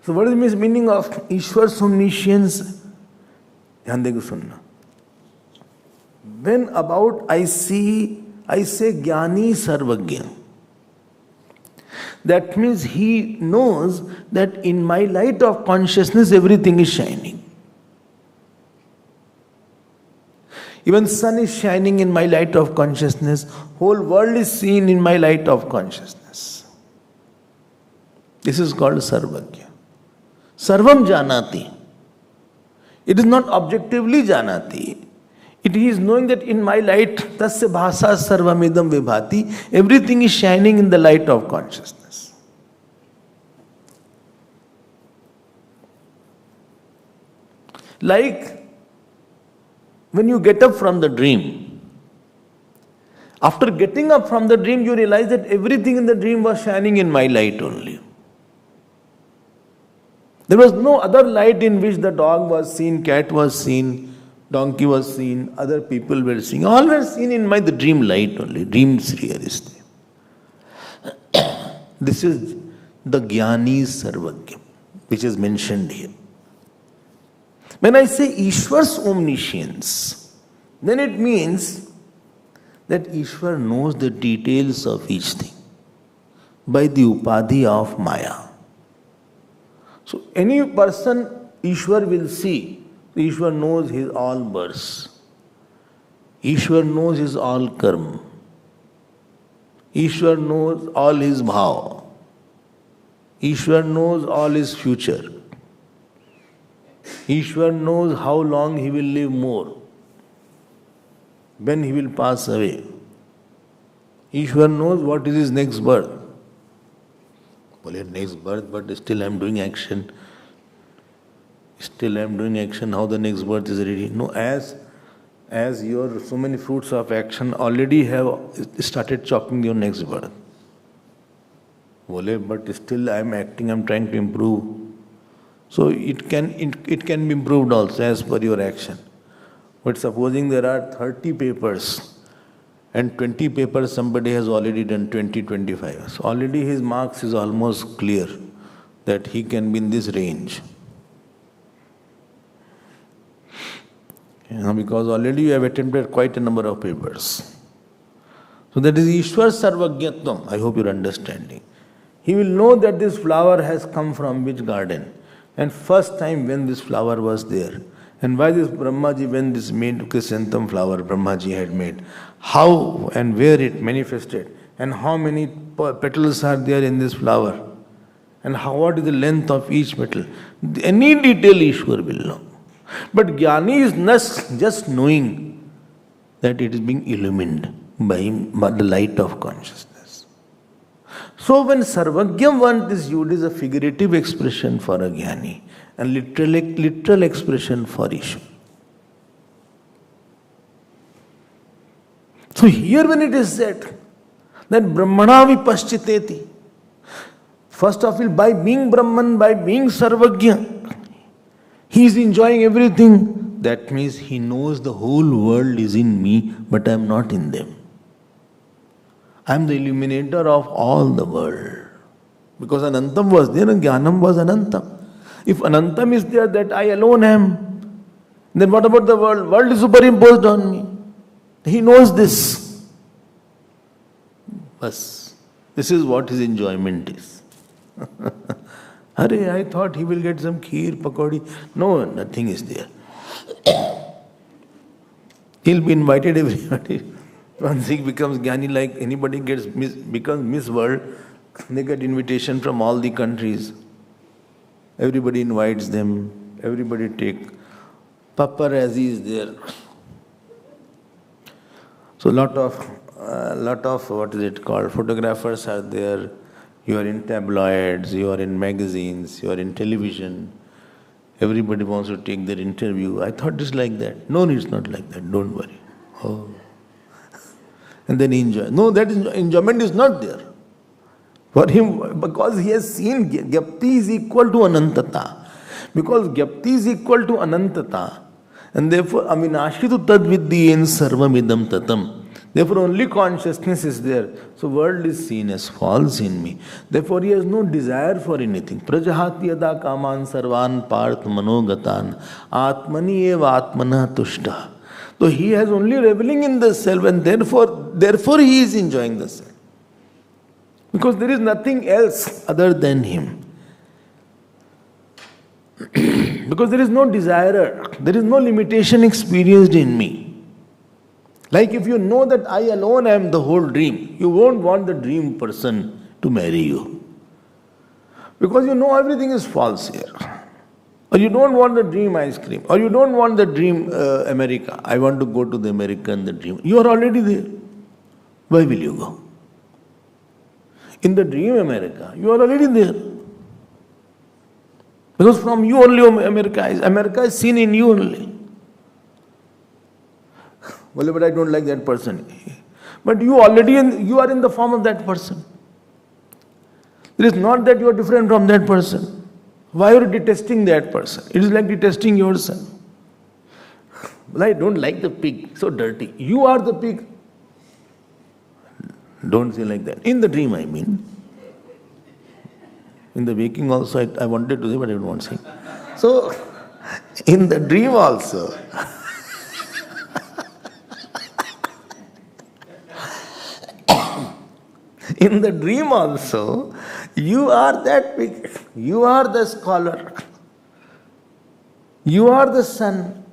So what is the meaning of Ishwar's omniscience? Dhyan dego sunna. When about I say Jnani Sarvagya. That means he knows that in my light of consciousness everything is shining. Even sun is shining in my light of consciousness. Whole world is seen in my light of consciousness. This is called Sarvagya. Sarvam Janati. It is not objectively Janati. It is knowing that in my light, Tasya Bhasa Sarvamidam Vibhati, everything is shining in the light of consciousness. Like when you get up from the dream, after getting up from the dream, you realize that everything in the dream was shining in my light only. There was no other light in which the dog was seen, cat was seen, donkey was seen, other people were seen. All were seen in the dream light only. Dream sphere is there. This is the Jnani Sarvagya, which is mentioned here. When I say Ishwar's omniscience, then it means that Ishwar knows the details of each thing by the upadhi of Maya. So any person Ishwar will see, Ishwar knows his all births. Ishwar knows his all karma. Ishwar knows all his bhav. Ishwar knows all his future. Ishwar knows how long he will live more, when he will pass away. Ishwar knows what is his next birth. Well, next birth, but still I am doing action. Still I am doing action. How the next birth is ready? No, as your so many fruits of action already have started chopping your next birth. But still I am acting, I am trying to improve. So it can be improved also as per your action. But supposing there are 30 papers and 20 papers somebody has already done, 20, 25. So already his marks is almost clear that he can be in this range. Because already you have attempted quite a number of papers. So that is Ishwar Sarvagyatvam. I hope you are understanding. He will know that this flower has come from which garden. And first time when this flower was there. And why this Brahmaji, when this made chrysanthemum flower Brahmaji had made. How and where it manifested. And how many petals are there in this flower. And what is the length of each petal. Any detail Ishwar will know. But Jnani is not just knowing that it is being illumined by the light of consciousness. So when Sarvagyam one is used as a figurative expression for a Jnani and literal expression for Ishwar. So here when it is said that Brahmana vipaschiteti, first of all by being Brahman, by being Sarvagya, he is enjoying everything. That means he knows the whole world is in me, but I am not in them. I am the illuminator of all the world. Because Anantam was there and Jnanam was Anantam. If Anantam is there, that I alone am, then what about the world? World is superimposed on me. He knows this. Bas. This is what his enjoyment is. I thought he will get some kheer, pakodi. No, nothing is there. He'll be invited everybody. Once he becomes Jnani, like anybody becomes Miss World, they get invitation from all the countries. Everybody invites them. Everybody take. Paparazzi is there. So lot of what is it called? Photographers are there. You are in tabloids, you are in magazines, you are in television. Everybody wants to take their interview. I thought it's like that. No, it's not like that. Don't worry. Oh. And then he enjoys. No, that enjoyment is not there. For him, because he has seen Gyapti is equal to Anantata. Because Gyapti is equal to Anantata. And therefore, Avinashitu tad viddiyen sarvamidam tatam. Therefore, only consciousness is there. So, world is seen as false in me. Therefore, he has no desire for anything. Prajahati yada kaman sarvan parth manogatan atmani eva atmana tushta. So, he has only reveling in the self and therefore he is enjoying the self. Because there is nothing else other than him. Because there is no desire, there is no limitation experienced in me. Like if you know that I alone am the whole dream, you won't want the dream person to marry you. Because you know everything is false here. Or you don't want the dream ice cream. Or you don't want the dream America. I want to go to the America and the dream. You are already there. Why will you go? In the dream America, you are already there. Because from you only America is seen in you only. Well, but I don't like that person. But you are in the form of that person. It is not that you are different from that person. Why are you detesting that person? It is like detesting yourself. Well, I don't like the pig, so dirty. You are the pig. Don't say like that. In the dream, I mean. In the waking also, I wanted to say, but I don't want to say. So, in the dream also, in the dream also, you are that pig. You are the scholar. You are the sun.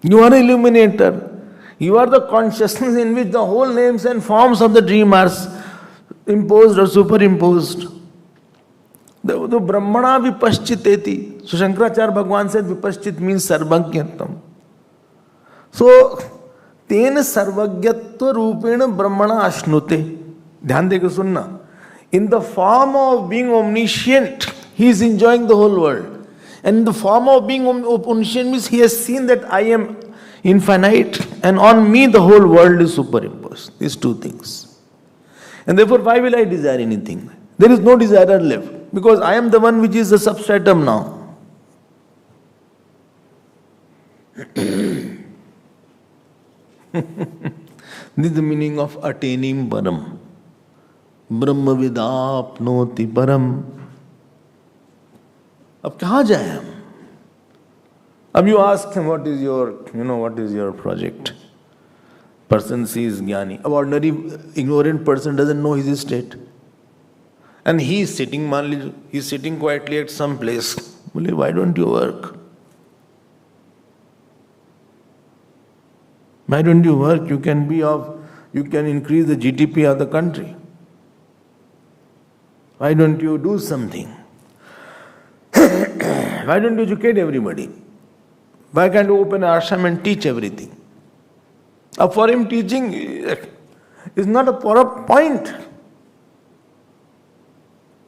You are the illuminator. You are the consciousness in which the whole names and forms of the dream are imposed or superimposed. The Brahmana vipaschiteti. So Shankaracharya Bhagwan said vipaschit means sarvagyatam. So, ten sarvagyatvam तत्व रूपेण ब्रह्मणा अश्नुते. ध्यान देकर सुनना. In the form of being omniscient, he is enjoying the whole world. And in the form of being omniscient means he has seen that I am infinite and on me the whole world is superimposed. These two things. And therefore, why will I desire anything? There is no desire left because I am the one which is the substratum now. This is the meaning of attaining Param. ब्रह्म विदाप्नोति परम. अब कहाँ जाए हम? अब you ask him what is your project? Person sees Jnani. An ordinary ignorant person doesn't know his state. And he is sitting quietly at some place. Why don't you work? Why don't you work? You can increase the GDP of the country. Why don't you do something? Why don't you educate everybody? Why can't you open an ashram and teach everything? For him, teaching is not a point.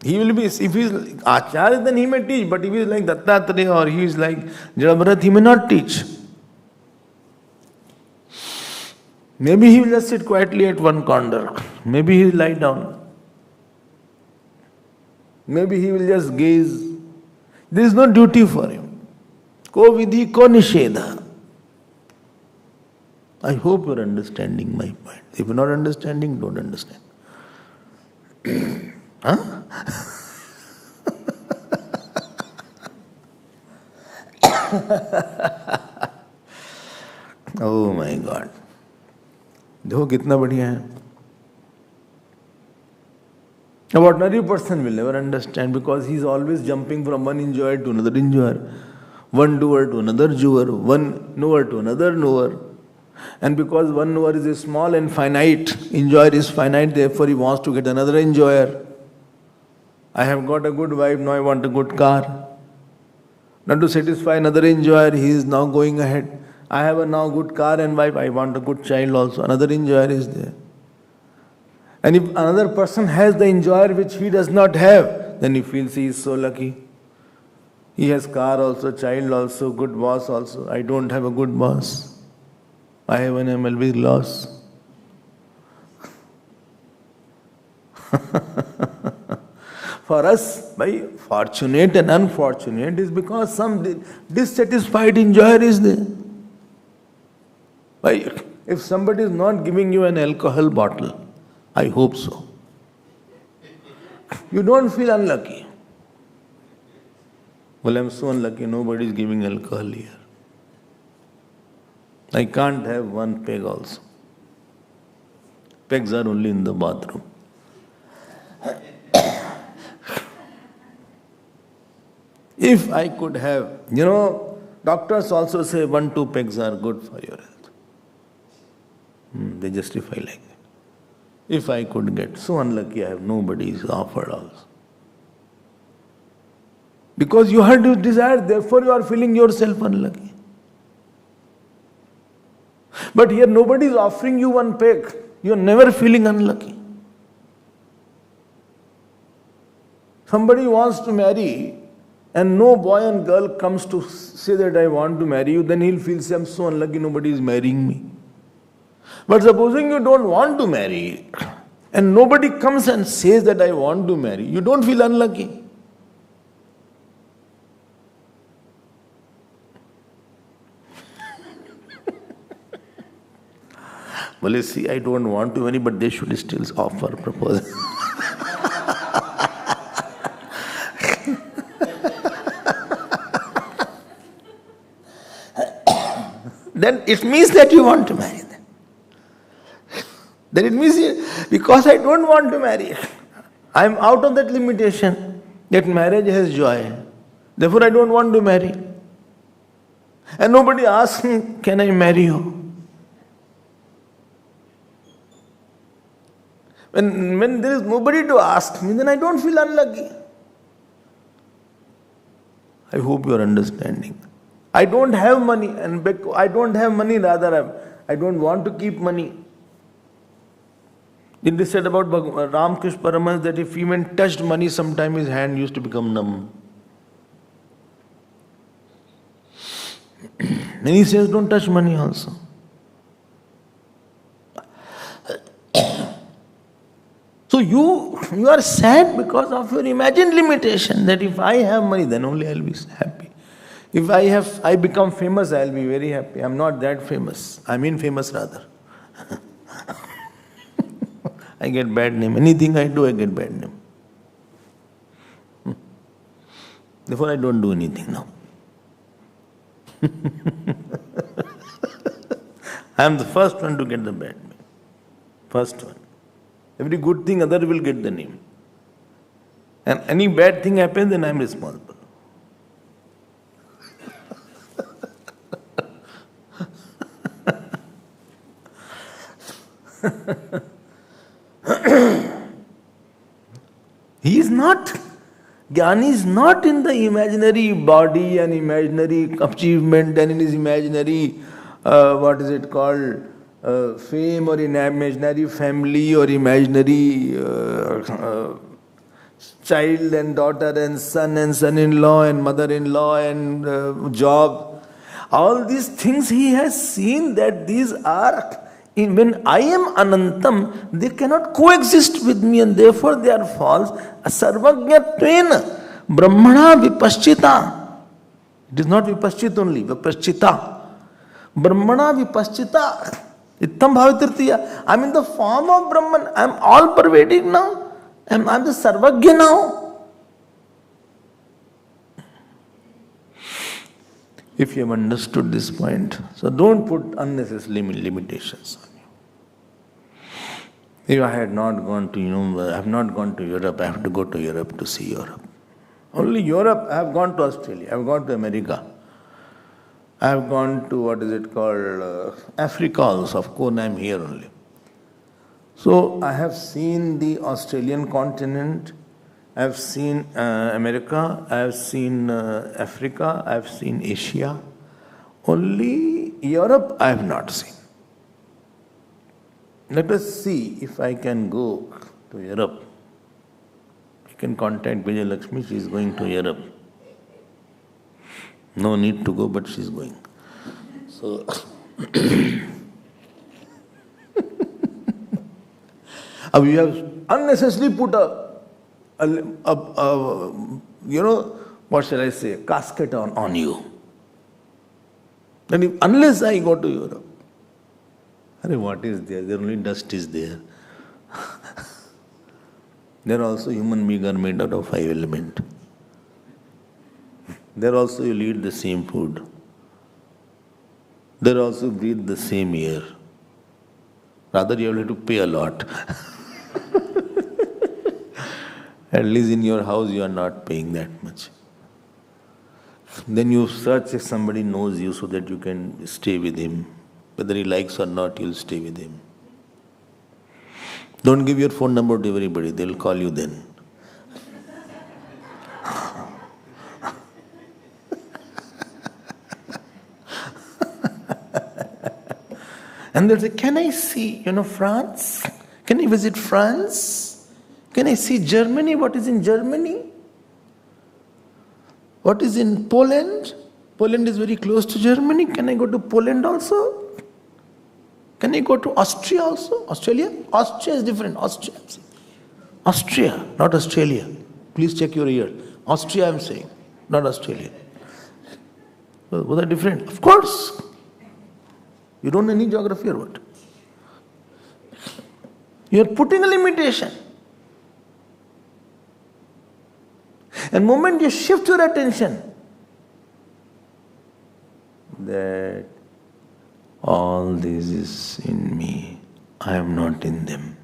He will be, if he is Acharya, then he may teach, but if he is like Dattatreya or he is like Jadabharat, he may not teach. Maybe he will just sit quietly at one corner. Maybe he will lie down. Maybe he will just gaze. There is no duty for him. Ko vidhi, ko nishedha. I hope you are understanding my point. If you are not understanding, don't understand. Huh? Oh my God. देखो कितना बढ़िया है. An ordinary person will never understand because he is always jumping from one enjoyer to another enjoyer, one doer to another doer, one knower to another knower. And because one knower is small and finite, enjoyer is finite, therefore he wants to get another enjoyer. I have got a good wife, now I want a good car. Not to satisfy another enjoyer, he is now going ahead. I have a now good car and wife, I want a good child also. Another enjoyer is there. And if another person has the enjoyer which he does not have, then he feels he is so lucky. He has car also, child also, good boss also. I don't have a good boss. I have an MLB loss. For us, by fortunate and unfortunate is because some dissatisfied enjoyer is there. Why? If somebody is not giving you an alcohol bottle, I hope so. You don't feel unlucky. Well, I'm so unlucky, nobody is giving alcohol here. I can't have one peg also. Pegs are only in the bathroom. If I could have, doctors also say 1-2 pegs are good for your health. They justify like that. If I could get, so unlucky I have, nobody is offered also. Because you had this desire, therefore you are feeling yourself unlucky. But here nobody is offering you 1 peg. You are never feeling unlucky. Somebody wants to marry and no boy and girl comes to say that I want to marry you, then he'll feel, say, I'm so unlucky, nobody is marrying me. But supposing you don't want to marry and nobody comes and says that I want to marry, you don't feel unlucky. Well, you see, I don't want to marry, but they should still offer proposal. Then it means that you want to marry them. Then it means because I don't want to marry, I am out of that limitation that marriage has joy. Therefore I don't want to marry. And nobody asks me, can I marry you? When there is nobody to ask me, then I don't feel unlucky. I hope you are understanding. I don't have money, and I don't have money, rather I don't want to keep money. It is said about Ramakrishna Paramahansa that if he even touched money, sometime his hand used to become numb. Many says don't touch money also. So you are sad because of your imagined limitation that if I have money, then only I'll be happy. If I become famous, I'll be very happy. I'm not that famous. I'm infamous rather. I get bad name. Anything I do, I get bad name. Therefore, I don't do anything now. I am the first one to get the bad name. First one. Every good thing, other will get the name. And any bad thing happens, then I am responsible. He is not, Jnani is not in the imaginary body and imaginary achievement and in his imaginary, fame or in imaginary family or imaginary child and daughter and son-in-law and mother-in-law and job. All these things he has seen that these are, when I am Anantam, they cannot coexist with me and therefore they are false. Sarvajnatvena Brahmana vipaschita. It is not vipaschita only, vipaschita. Brahmana vipaschita. Ittam bhavitirtiya. I am in the form of Brahman. I am all pervading now. I am the Sarvajna now. If you have understood this point, so don't put unnecessary limitations on you. If I had not gone to, I have not gone to Europe, I have to go to Europe to see Europe. Only Europe, I have gone to Australia, I have gone to America. I have gone to, Africa also, of course I am here only. So I have seen the Australian continent, I have seen America, I have seen Africa, I have seen Asia. Only Europe I have not seen. Let us see if I can go to Europe. You can contact Vijay Lakshmi, she is going to Europe. No need to go, but she is going. So, you have unnecessarily put what shall I say, a casket on you. And unless I go to Europe, what is there? There only dust is there. There also human beings are made out of 5 elements. There also you eat the same food. There also breathe the same air. Rather you have to pay a lot. At least in your house you are not paying that much. Then you search if somebody knows you so that you can stay with him. Whether he likes or not, you'll stay with him. Don't give your phone number to everybody, they'll call you then. And they'll say, can I see, France? Can I visit France? Can I see Germany? What is in Germany? What is in Poland? Poland is very close to Germany. Can I go to Poland also? Can I go to Austria also? Australia? Austria is different. Austria, not Australia. Please check your ear. Austria I am saying, not Australia. Both are different. Of course. You don't know any geography or what? You are putting a limitation. And the moment you shift your attention, that all this is in me, I am not in them.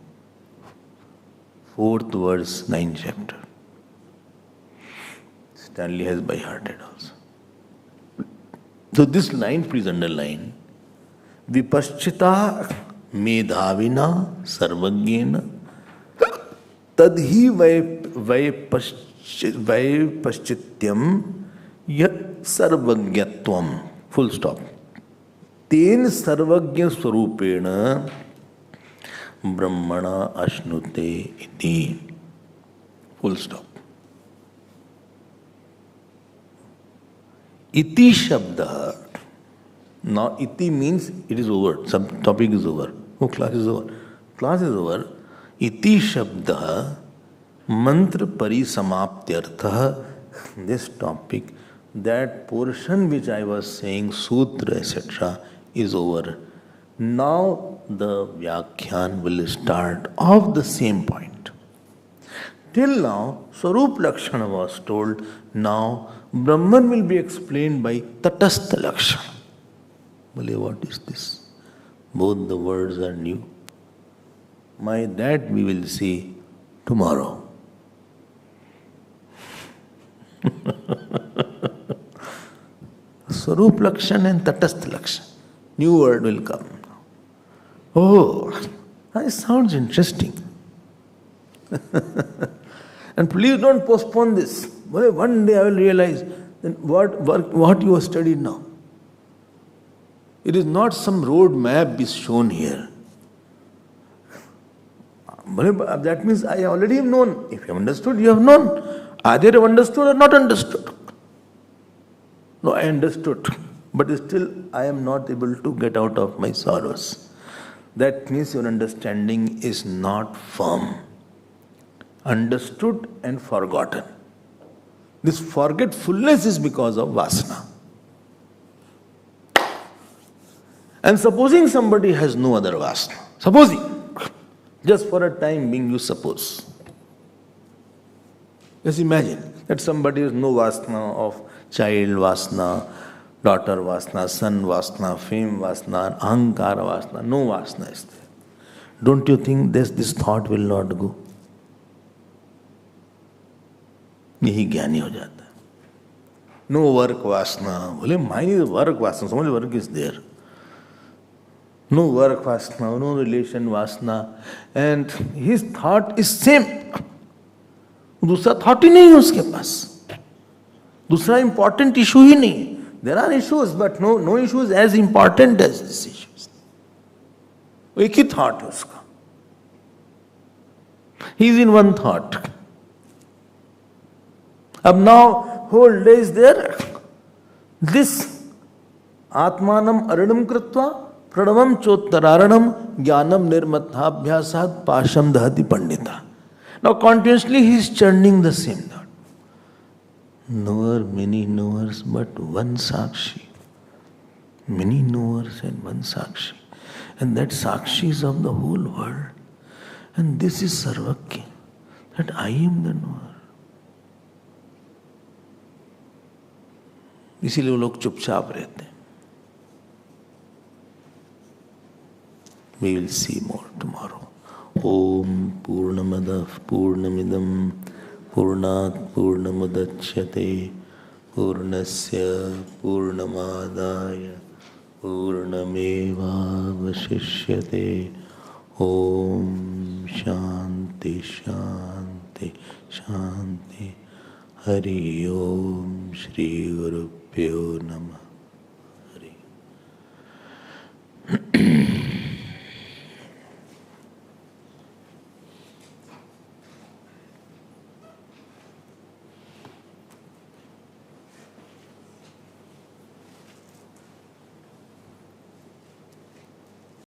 4th verse, 9th chapter. Stanley has by hearted also. So this line, please underline. Vipaschita medhavina sarvajnena tadhi vaipaschityam yat sarvajnatvam. Full stop. Ten sarvajna swarupena Brahmana ashnute iti. Full stop. Iti shabda. Now iti means it is over. Some topic is over. Oh, class is over. Class is over. Iti shabda mantra parisamaptyartha. This topic, that portion which I was saying, sutra, etc., is over. Now the Vyakhyan will start of the same point. Till now, Swarup Lakshana was told. Now Brahman will be explained by Tatastha Lakshana. Bole, what is this? Both the words are new. That we will see tomorrow. Swarup Lakshana and Tatastha Lakshana. New word will come. Oh, that sounds interesting. And please don't postpone this. One day I will realize then what you have studied now. It is not some road map is shown here. That means I already have known. If you have understood, you have known. Either you have understood or not understood. No, I understood. But still I am not able to get out of my sorrows. That means your understanding is not firm. Understood and forgotten. This forgetfulness is because of vasana. And supposing somebody has no other vasana, supposing, just for a time being you suppose. Just imagine that somebody has no vasana of child vasana, daughter vasana, son vasana, fame vasana, ahankara vasana, no vasana is there. Don't you think this thought will not go? यही ज्ञानी हो जाता है. No work vasana. Well, mine is work vasana. So much work is there. No work vasana, no relation vasana. And his thought is same. दूसरा thought ही नहीं है उसके पास. दूसरा important issue ही नहीं. There are issues, but no issues as important as these issues. एक ही thought है उसका. He is in one thought. Ab now whole day is there. This Atmanam aranam kritva pranamam chottararanam jnanam nirmathabhyasad pasham dahati pandita. Now continuously he is churning the same thought. Knower, many knowers, but one Sakshi. Many knowers and one Sakshi. And that Sakshi is of the whole world. And this is Sarvakya. That I am the knower. इसीलिए वो लोग चुपचाप रहते हैं. We will see more tomorrow. Om Purnamada Purnamidam Purnat Purnamudachyate Purnasya Purnamadaya Purnameva Vasishyate. Om Shanti Shanti Shanti. Hari Om Shri Guru Pyo Namah.